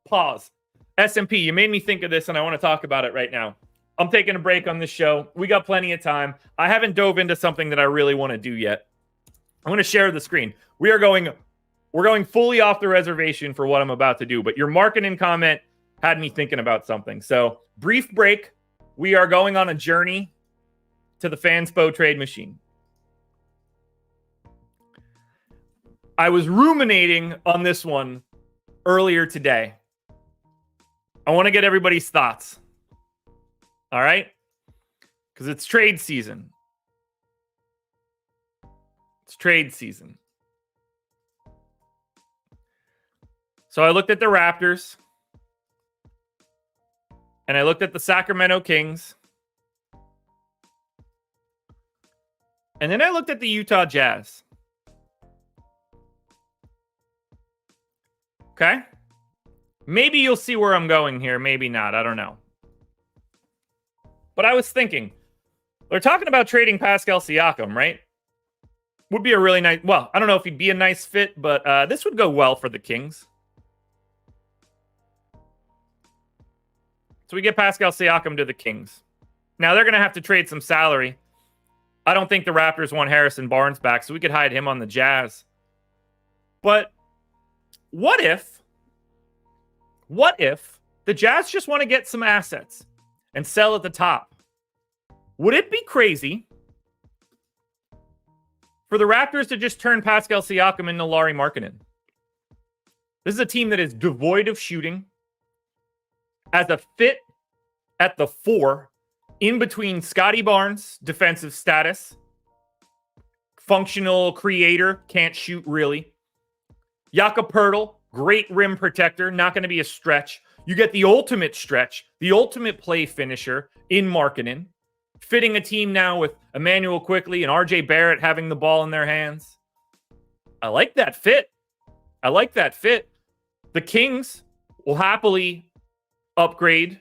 pause. SMP, you made me think of this, and I want to talk about it right now. I'm taking a break on this show. We got plenty of time. I haven't dove into something that I really want to do yet. I'm going to share the screen. We're going fully off the reservation for what I'm about to do, but your marketing comment had me thinking about something. So, brief break. We are going on a journey to the Fanspo trade machine. I was ruminating on this one earlier today. I want to get everybody's thoughts. All right? Because it's trade season. It's trade season. So I looked at the Raptors. And I looked at the Sacramento Kings. And then I looked at the Utah Jazz. Okay? Maybe you'll see where I'm going here. Maybe not. I don't know. But I was thinking, they're talking about trading Pascal Siakam, right? Would be a really nice... Well, I don't know if he'd be a nice fit, but this would go well for the Kings. So we get Pascal Siakam to the Kings. Now they're going to have to trade some salary. I don't think the Raptors want Harrison Barnes back, so we could hide him on the Jazz. But what if the Jazz just want to get some assets and sell at the top? Would it be crazy for the Raptors to just turn Pascal Siakam into Lauri Markkanen? This is a team that is devoid of shooting, as a fit at the 4, in between Scotty Barnes, defensive status, functional creator, can't shoot really. Jakob Poeltl, great rim protector, not going to be a stretch. You get the ultimate stretch, the ultimate play finisher in Markkanen, fitting a team now with Emmanuel Quickley and RJ Barrett having the ball in their hands. I like that fit. The Kings will happily upgrade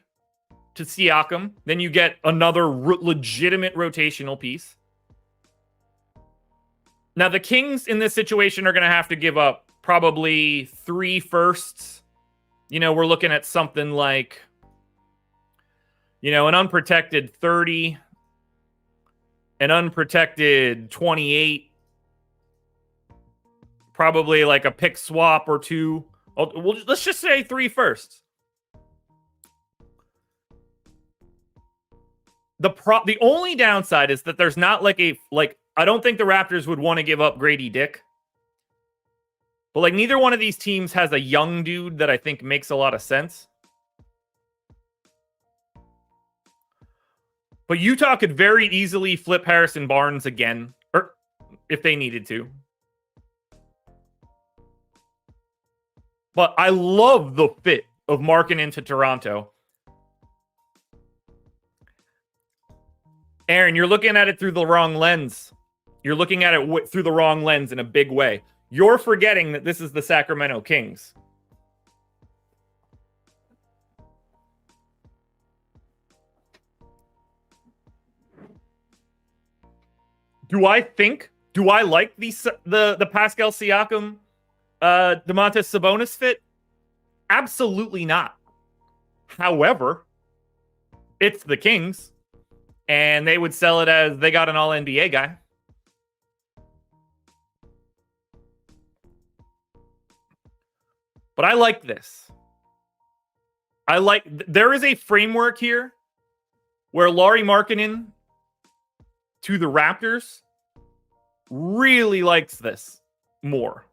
to Siakam. Then you get another legitimate rotational piece. Now, the Kings in this situation are going to have to give up probably 3 firsts. We're looking at something like, an unprotected 30, an unprotected 28, probably like a pick swap or 2. Let's just say 3 firsts. The only downside is that there's not I don't think the Raptors would want to give up Grady Dick. But neither one of these teams has a young dude that I think makes a lot of sense. But Utah could very easily flip Harrison Barnes again, or if they needed to. But I love the fit of Markkanen to Toronto. Aaron, you're looking at it through the wrong lens. You're looking at it through the wrong lens in a big way. You're forgetting that this is the Sacramento Kings. Do I like the Pascal Siakam, Domantas Sabonis fit? Absolutely not. However, it's the Kings, and they would sell it as they got an All-NBA guy. But I like this. There is a framework here where Lauri Markkanen to the Raptors really likes this more.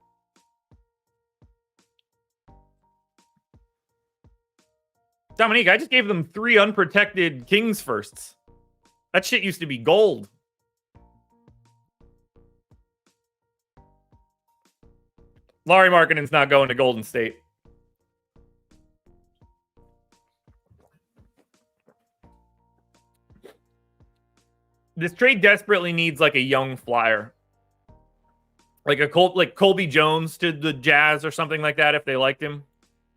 Dominique, I just gave them 3 unprotected Kings firsts. That shit used to be gold. Lauri Markkanen's not going to Golden State. This trade desperately needs a young flyer. Like Colby Jones to the Jazz or something like that if they liked him.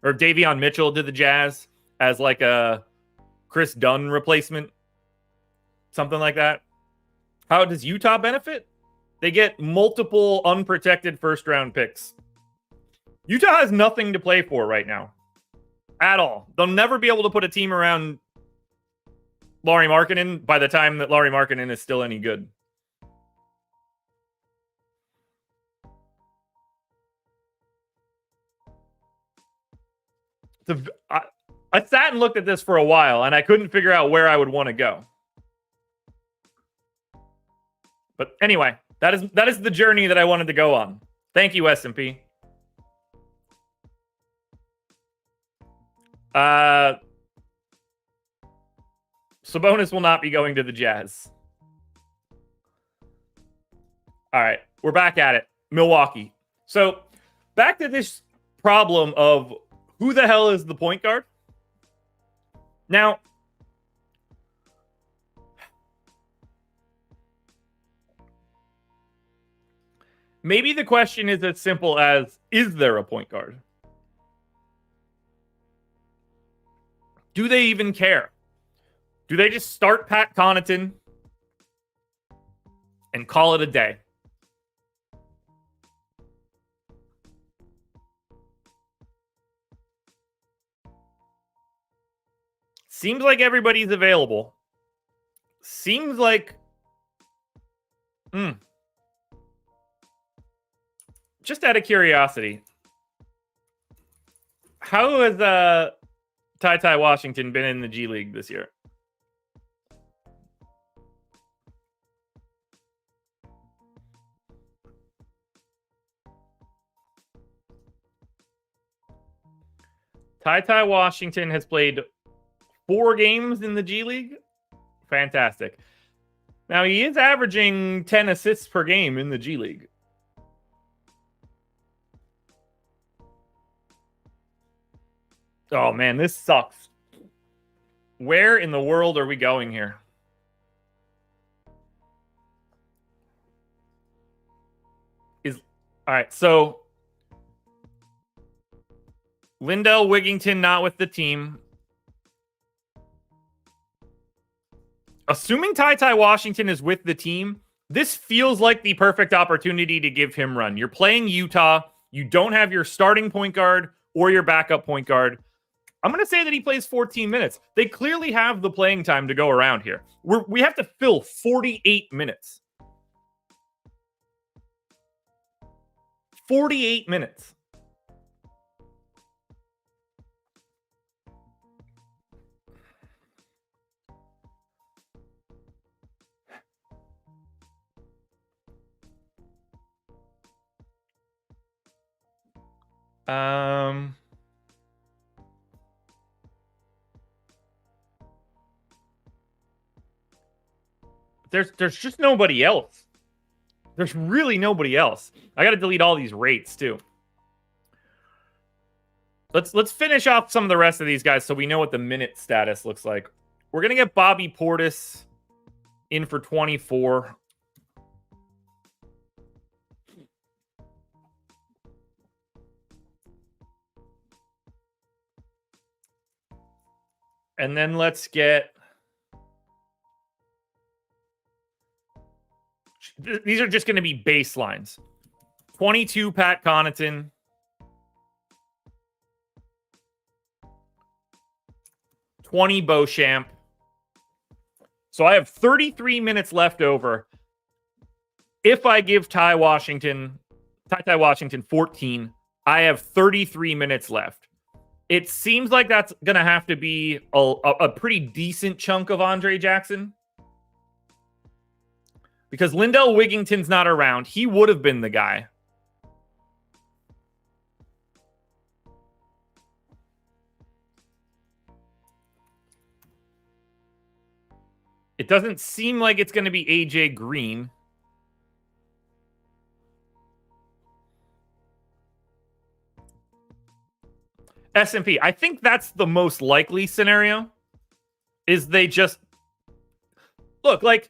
Or Davion Mitchell to the Jazz as a Chris Dunn replacement. Something like that. How does Utah benefit? They get multiple unprotected first-round picks. Utah has nothing to play for right now. At all. They'll never be able to put a team around Lauri Markkanen by the time that Lauri Markkanen is still any good. I sat and looked at this for a while, and I couldn't figure out where I would want to go. But anyway, that is the journey that I wanted to go on. Thank you, S&P. Sabonis will not be going to the Jazz. All right, we're back at it. Milwaukee. So back to this problem of who the hell is the point guard? Now, maybe the question is as simple as, is there a point guard? Do they even care? Do they just start Pat Connaughton and call it a day? Seems like everybody's available. Seems like... Just out of curiosity, how has Ty Washington been in the G League this year? Ty Washington has played 4 games in the G League. Fantastic. Now, he is averaging 10 assists per game in the G League. Oh, man, this sucks. Where in the world are we going here? All right, so Lindell Wigington not with the team. Assuming Ty Washington is with the team, this feels like the perfect opportunity to give him run. You're playing Utah. You don't have your starting point guard or your backup point guard. I'm going to say that he plays 14 minutes. They clearly have the playing time to go around here. We have to fill 48 minutes. 48 minutes. There's just nobody else. There's really nobody else. I got to delete all these rates too. Let's finish off some of the rest of these guys so we know what the minute status looks like. We're gonna get Bobby Portis in for 24. And then let's get... These are just going to be baselines. 22, Pat Connaughton. 20, Beauchamp. So I have 33 minutes left over. If I give Ty Washington 14, I have 33 minutes left. It seems like that's going to have to be a pretty decent chunk of Andre Jackson. Because Lindell Wigington's not around. He would have been the guy. It doesn't seem like it's going to be AJ Green. S&P. I think that's the most likely scenario. Is they just... Look, like...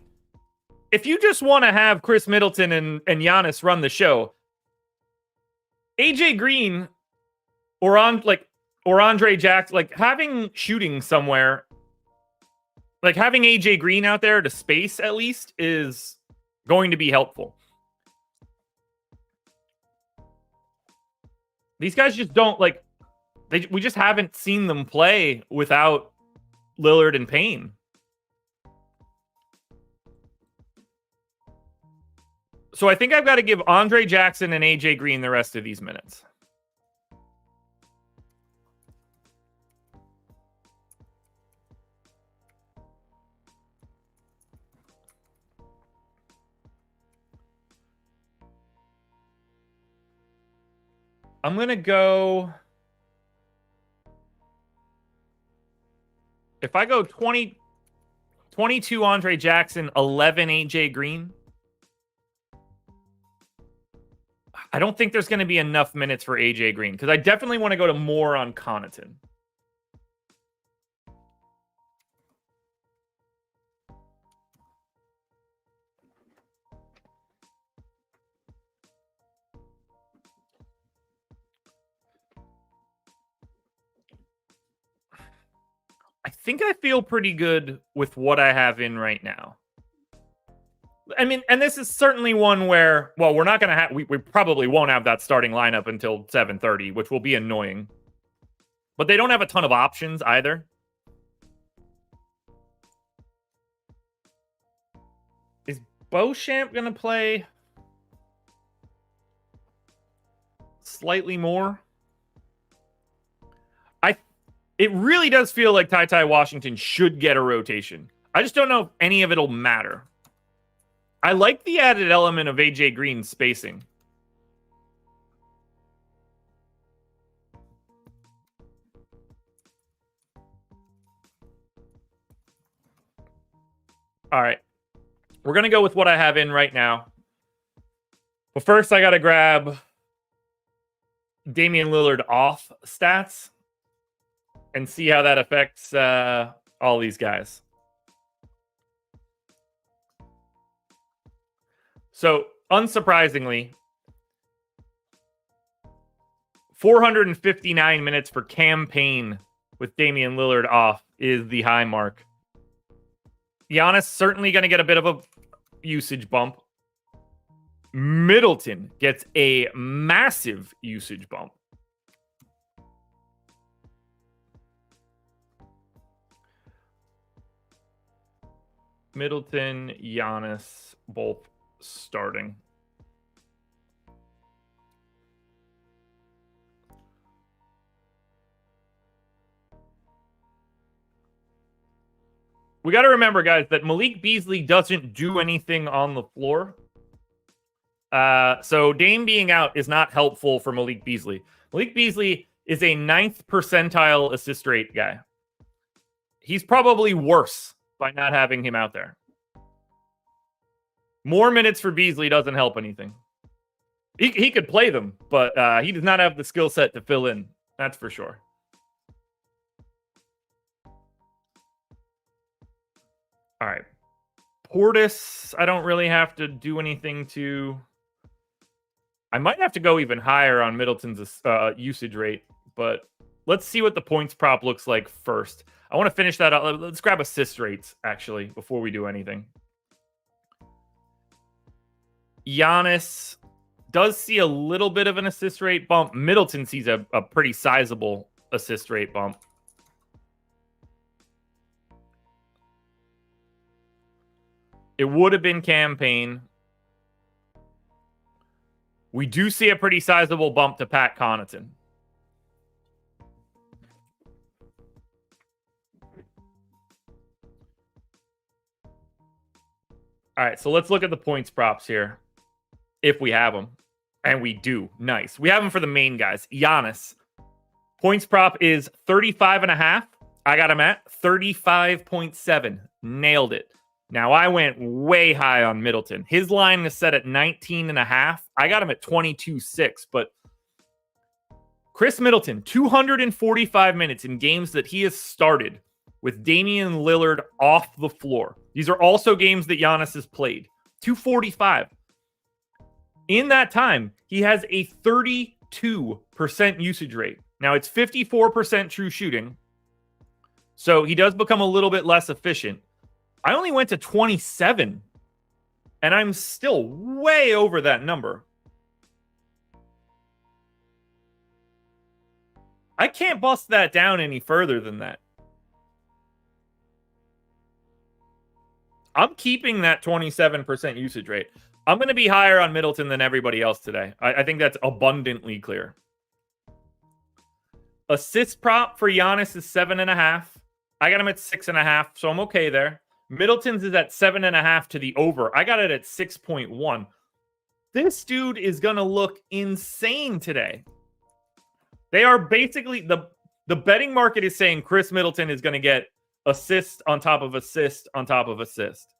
If you just want to have Chris Middleton and Giannis run the show, AJ Green or Andre Jackson, like having shooting somewhere, like having AJ Green out there to space at least is going to be helpful. These guys just don't we just haven't seen them play without Lillard and Payne. So I think I've got to give Andre Jackson and AJ Green the rest of these minutes. I'm going to go... If I go 22 Andre Jackson, 11 AJ Green... I don't think there's going to be enough minutes for AJ Green because I definitely want to go to more on Connaughton. I think I feel pretty good with what I have in right now. I mean, and this is certainly one where, well, we're not going to have, we probably won't have that starting lineup until 7:30, which will be annoying. But they don't have a ton of options either. Beauchamp going to play slightly more. It really does feel like Ty Washington should get a rotation. I just don't know if any of it'll matter. I like the added element of AJ Green spacing. All right. We're going to go with what I have in right now. But first, I got to grab Damian Lillard off stats and see how that affects all these guys. So, unsurprisingly, 459 minutes for campaign with Damian Lillard off is the high mark. Giannis certainly going to get a bit of a usage bump. Middleton gets a massive usage bump. Middleton, Giannis, both starting. We got to remember, guys, that Malik Beasley doesn't do anything on the floor. So Dame being out is not helpful for Malik Beasley. Malik Beasley is a 9th percentile assist rate guy. He's probably worse by not having him out there. More minutes for Beasley doesn't help anything. He could play them, but he does not have the skill set to fill in. That's for sure. All right. Portis, I don't really have to do anything to... I might have to go even higher on Middleton's usage rate, but let's see what the points prop looks like first. I want to finish that up. Let's grab assist rates, actually, before we do anything. Giannis does see a little bit of an assist rate bump. Middleton sees a pretty sizable assist rate bump. It would have been campaign. We do see a pretty sizable bump to Pat Connaughton. All right, so let's look at the points props here. If we have them. And we do. Nice. We have them for the main guys. Giannis. Points prop is 35.5. I got him at 35.7. Nailed it. Now, I went way high on Middleton. His line is set at 19.5. I got him at 22.6. But Chris Middleton, 245 minutes in games that he has started with Damian Lillard off the floor. These are also games that Giannis has played. 245. In that time, he has a 32% usage rate. Now, it's 54% true shooting. So he does become a little bit less efficient. I only went to 27, and I'm still way over that number. I can't bust that down any further than that. I'm keeping that 27% usage rate. I'm going to be higher on Middleton than everybody else today. I think that's abundantly clear. Assist prop for Giannis is 7.5. I got him at 6.5, so I'm okay there. Middleton's is at 7.5 to the over. I got it at 6.1. This dude is going to look insane today. They are basically, the betting market is saying Chris Middleton is going to get assist on top of assist on top of assist.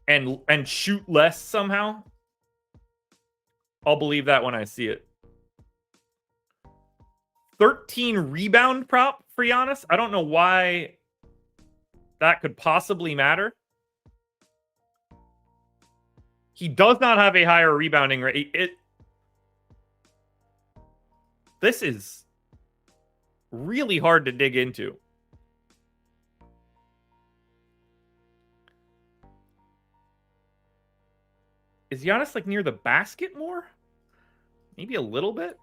And shoot less somehow. I'll believe that when I see it. 13 rebound prop for Giannis. I don't know why that could possibly matter. He does not have a higher rebounding rate. This is really hard to dig into. Is Giannis like near the basket more? Maybe a little bit.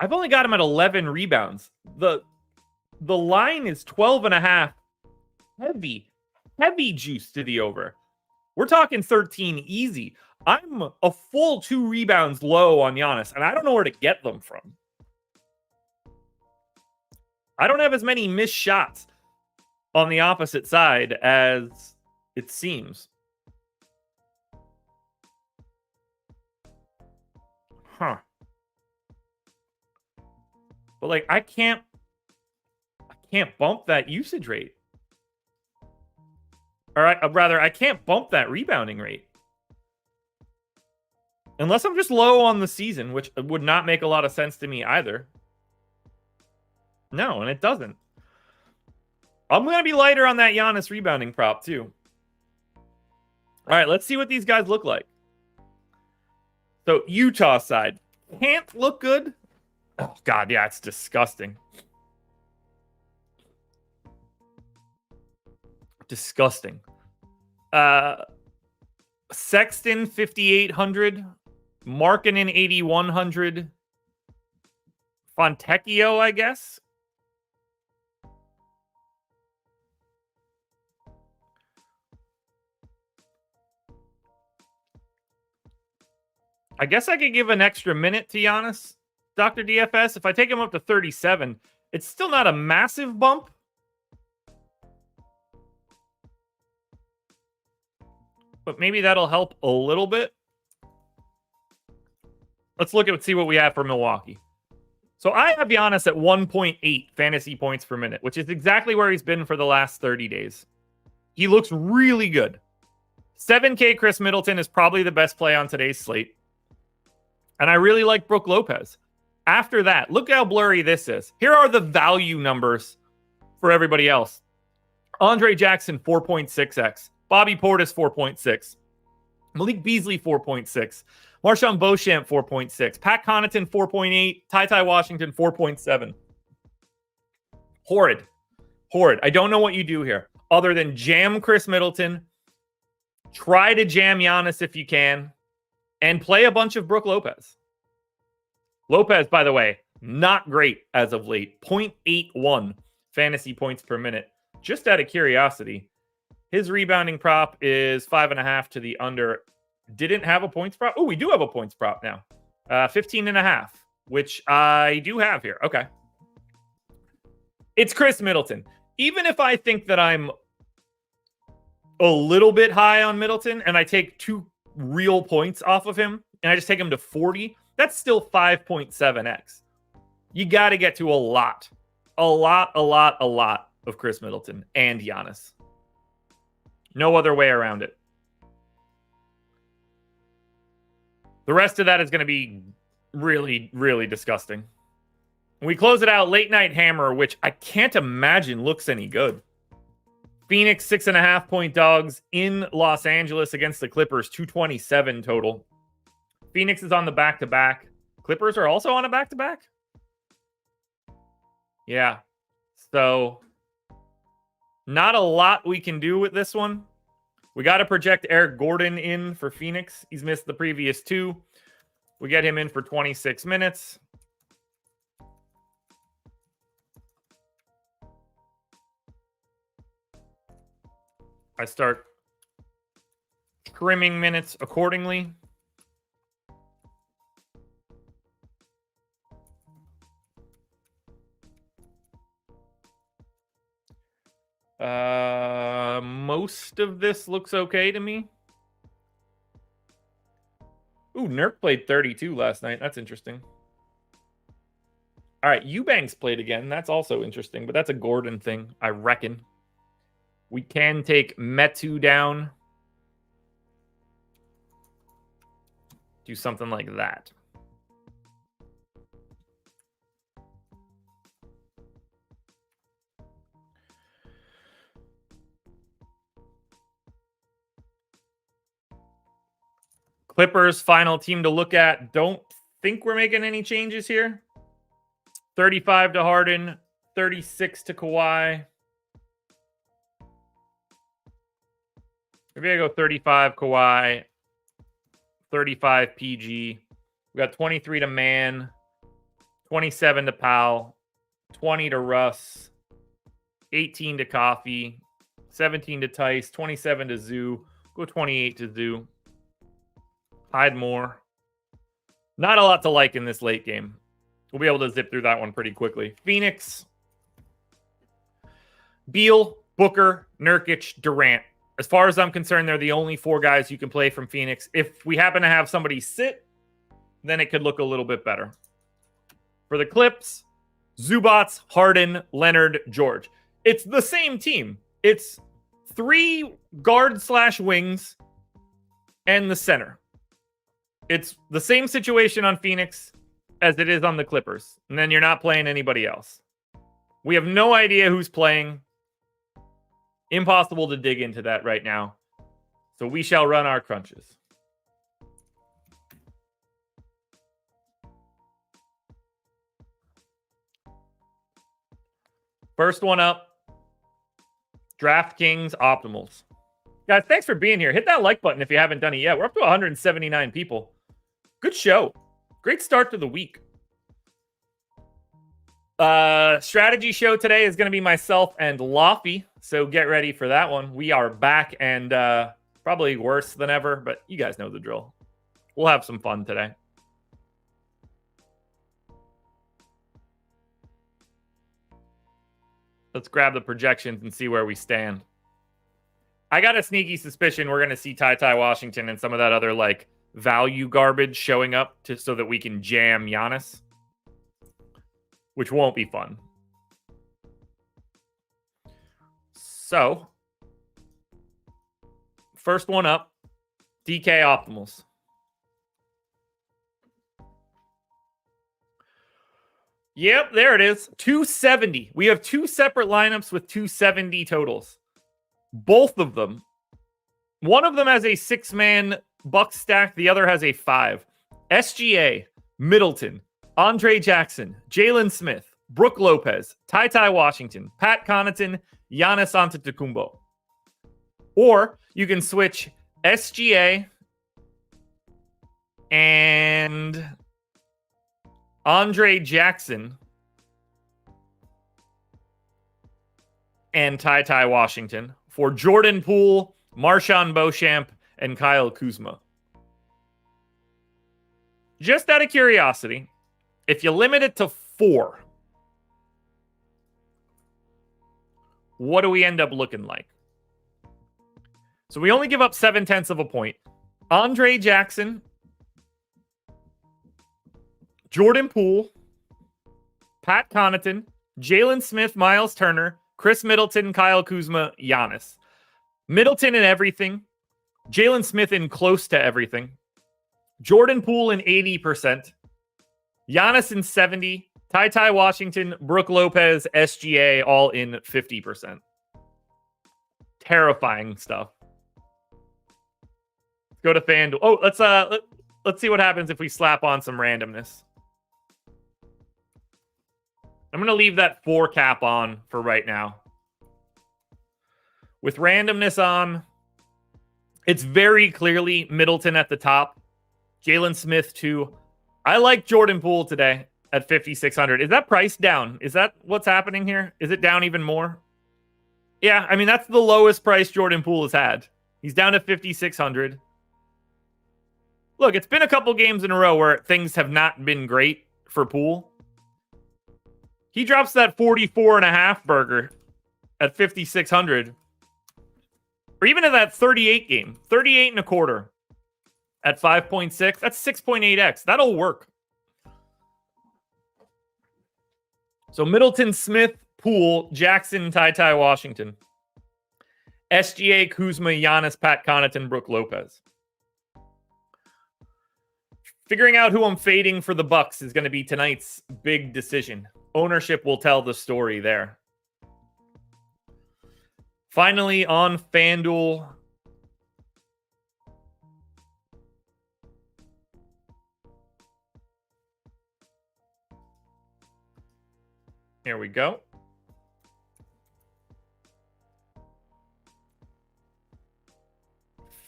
I've only got him at 11 rebounds. The The line is 12.5. Heavy juice to the over. We're talking 13 easy. I'm a full 2 rebounds low on Giannis, and I don't know where to get them from. I don't have as many missed shots on the opposite side as it seems. Huh. But like I can't bump that usage rate. Or rather, I can't bump that rebounding rate. Unless I'm just low on the season, which would not make a lot of sense to me either. No, and it doesn't. I'm going to be lighter on that Giannis rebounding prop, too. All right, let's see what these guys look like. So, Utah side. Can't look good. Oh, God, yeah, it's disgusting. Disgusting. Sexton, 5,800. Markkanen, 8,100. Fontecchio, I guess. I guess I could give an extra minute to Giannis, Dr. DFS. If I take him up to 37, it's still not a massive bump. But maybe that'll help a little bit. Let's look at see what we have for Milwaukee. So I have Giannis at 1.8 fantasy points per minute, which is exactly where he's been for the last 30 days. He looks really good. 7K Chris Middleton is probably the best play on today's slate. And I really like Brook Lopez. After that, look how blurry this is. Here are the value numbers for everybody else. Andre Jackson, 4.6x. Bobby Portis, 4.6. Malik Beasley, 4.6. Marshawn Beauchamp, 4.6. Pat Connaughton, 4.8. Ty Washington, 4.7. Horrid. I don't know what you do here other than jam Chris Middleton. Try to jam Giannis if you can. And play a bunch of Brook Lopez. Lopez, by the way, not great as of late. 0.81 fantasy points per minute. Just out of curiosity, his rebounding prop is 5.5 to the under. Didn't have a points prop. Oh, we do have a points prop now. 15.5, which I do have here. Okay. It's Chris Middleton. Even if I think that I'm a little bit high on Middleton and I take 2 real points off of him and I just take him to 40, that's still 5.7x. You got to get to a lot of Chris Middleton and Giannis. No other way around it. The rest of that is going to be really, really disgusting. We close it out, late night hammer, which I can't imagine looks any good. Phoenix, 6.5 point dogs in Los Angeles against the Clippers, 227 total. Phoenix is on the back-to-back. Clippers are also on a back-to-back? Yeah. So, not a lot we can do with this one. We got to project Eric Gordon in for Phoenix. He's missed the previous 2. We get him in for 26 minutes. I start trimming minutes accordingly. Most of this looks okay to me. Ooh, Nurk played 32 last night. That's interesting. All right, Eubanks played again. That's also interesting, but that's a Gordon thing, I reckon. We can take Metu down. Do something like that. Clippers, final team to look at. Don't think we're making any changes here. 35 to Harden, 36 to Kawhi. Maybe I go 35 Kawhi, 35 PG. We got 23 to Mann, 27 to Powell, 20 to Russ, 18 to Coffee, 17 to Tice, 27 to Zoo. Go 28 to Zoo. Hide more. Not a lot to like in this late game. We'll be able to zip through that one pretty quickly. Phoenix, Beal, Booker, Nurkic, Durant. As far as I'm concerned, they're the only 4 guys you can play from Phoenix. If we happen to have somebody sit, then it could look a little bit better. For the Clips, Zubats, Harden, Leonard, George. It's the same team. It's 3 guard/wings and the center. It's the same situation on Phoenix as it is on the Clippers. And then you're not playing anybody else. We have no idea who's playing. Impossible to dig into that right now. So we shall run our crunches. First one up, DraftKings Optimals. Guys, thanks for being here. Hit that like button if you haven't done it yet. We're up to 179 people. Good show. Great start to the week. Strategy show today is going to be myself and Loffy, so get ready for that one. We are back and probably worse than ever, but you guys know the drill. We'll have some fun today. Let's grab the projections and see where we stand. I got a sneaky suspicion we're going to see Ty Washington and some of that other like value garbage showing up so that we can jam Giannis, which won't be fun. So, first one up, DK Optimals. Yep, there it is. 270. We have 2 separate lineups with 270 totals. Both of them. One of them has a 6-man Buck stack. The other has a 5. SGA, Middleton, Andre Jackson, Jalen Smith, Brook Lopez, Ty Washington, Pat Connaughton, Giannis Antetokounmpo. Or you can switch SGA and Andre Jackson and Ty Washington for Jordan Poole, Marshawn Beauchamp, and Kyle Kuzma. Just out of curiosity, if you limit it to 4, what do we end up looking like? So we only give up 0.7 of a point. Andre Jackson, Jordan Poole, Pat Connaughton, Jalen Smith, Miles Turner, Chris Middleton, Kyle Kuzma, Giannis. Middleton in everything. Jalen Smith in close to everything. Jordan Poole in 80%. Giannis in 70%. Ty Washington, Brook Lopez, SGA all in 50%. Terrifying stuff. Go to FanDuel. Oh, let's see what happens if we slap on some randomness. I'm going to leave that 4 cap on for right now. With randomness on, it's very clearly Middleton at the top. Jalen Smith too. I like Jordan Poole today at 5,600. Is that price down? Is that what's happening here? Is it down even more? Yeah, I mean, that's the lowest price Jordan Poole has had. He's down to 5,600. Look, it's been a couple games in a row where things have not been great for Poole. He drops that 44.5 burger at 5,600. Or even in that 38 game, 38.25 at 5.6. That's 6.8x. That'll work. So Middleton, Smith, Poole, Jackson, Ty Washington. SGA, Kuzma, Giannis, Pat Connaughton, Brook Lopez. Figuring out who I'm fading for the Bucks is going to be tonight's big decision. Ownership will tell the story there. Finally, on FanDuel. Here we go.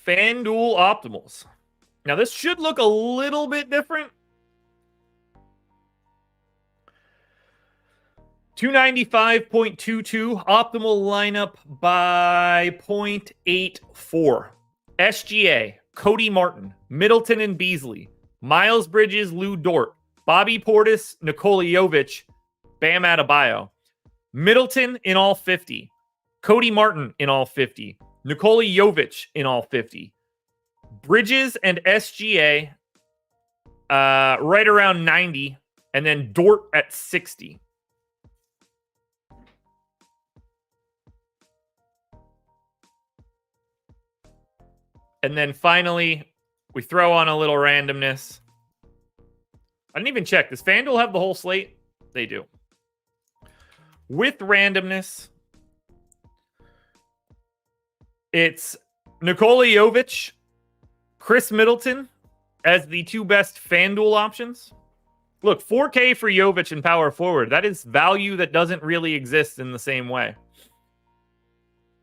FanDuel Optimals. Now, this should look a little bit different. 295.22, optimal lineup by 0.84. SGA, Cody Martin, Middleton and Beasley, Miles Bridges, Lou Dort, Bobby Portis, Nikola Jovic, Bam Adebayo. Middleton in all 50. Cody Martin in all 50. Nikola Jovic in all 50. Bridges and SGA right around 90. And then Dort at 60. And then finally, we throw on a little randomness. I didn't even check. Does FanDuel have the whole slate? They do. With randomness, it's Nikola Jovic, Chris Middleton as the two best FanDuel options. Look, 4K for Jovic and power forward. That is value that doesn't really exist in the same way.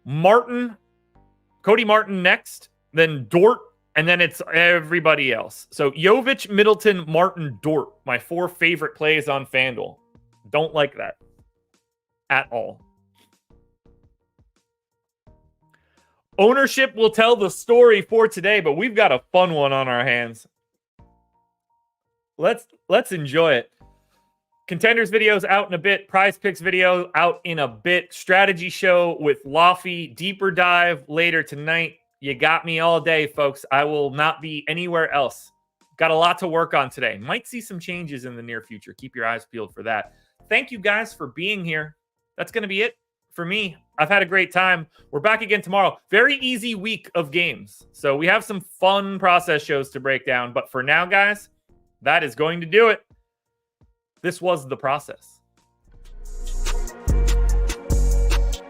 Cody Martin next, then Dort, and then it's everybody else. So Jovic, Middleton, Martin, Dort, my 4 favorite plays on FanDuel. Don't like that at all. Ownership will tell the story for today, but we've got a fun one on our hands. Let's enjoy it. Contenders videos out in a bit. Prize picks video out in a bit. Strategy show with Lofty. Deeper dive later tonight. You got me all day, folks. I will not be anywhere else. Got a lot to work on today. Might see some changes in the near future. Keep your eyes peeled for that. Thank you guys for being here. That's going to be it for me. I've had a great time. We're back again tomorrow. Very easy week of games. So we have some fun process shows to break down. But for now, guys, that is going to do it. This was the process.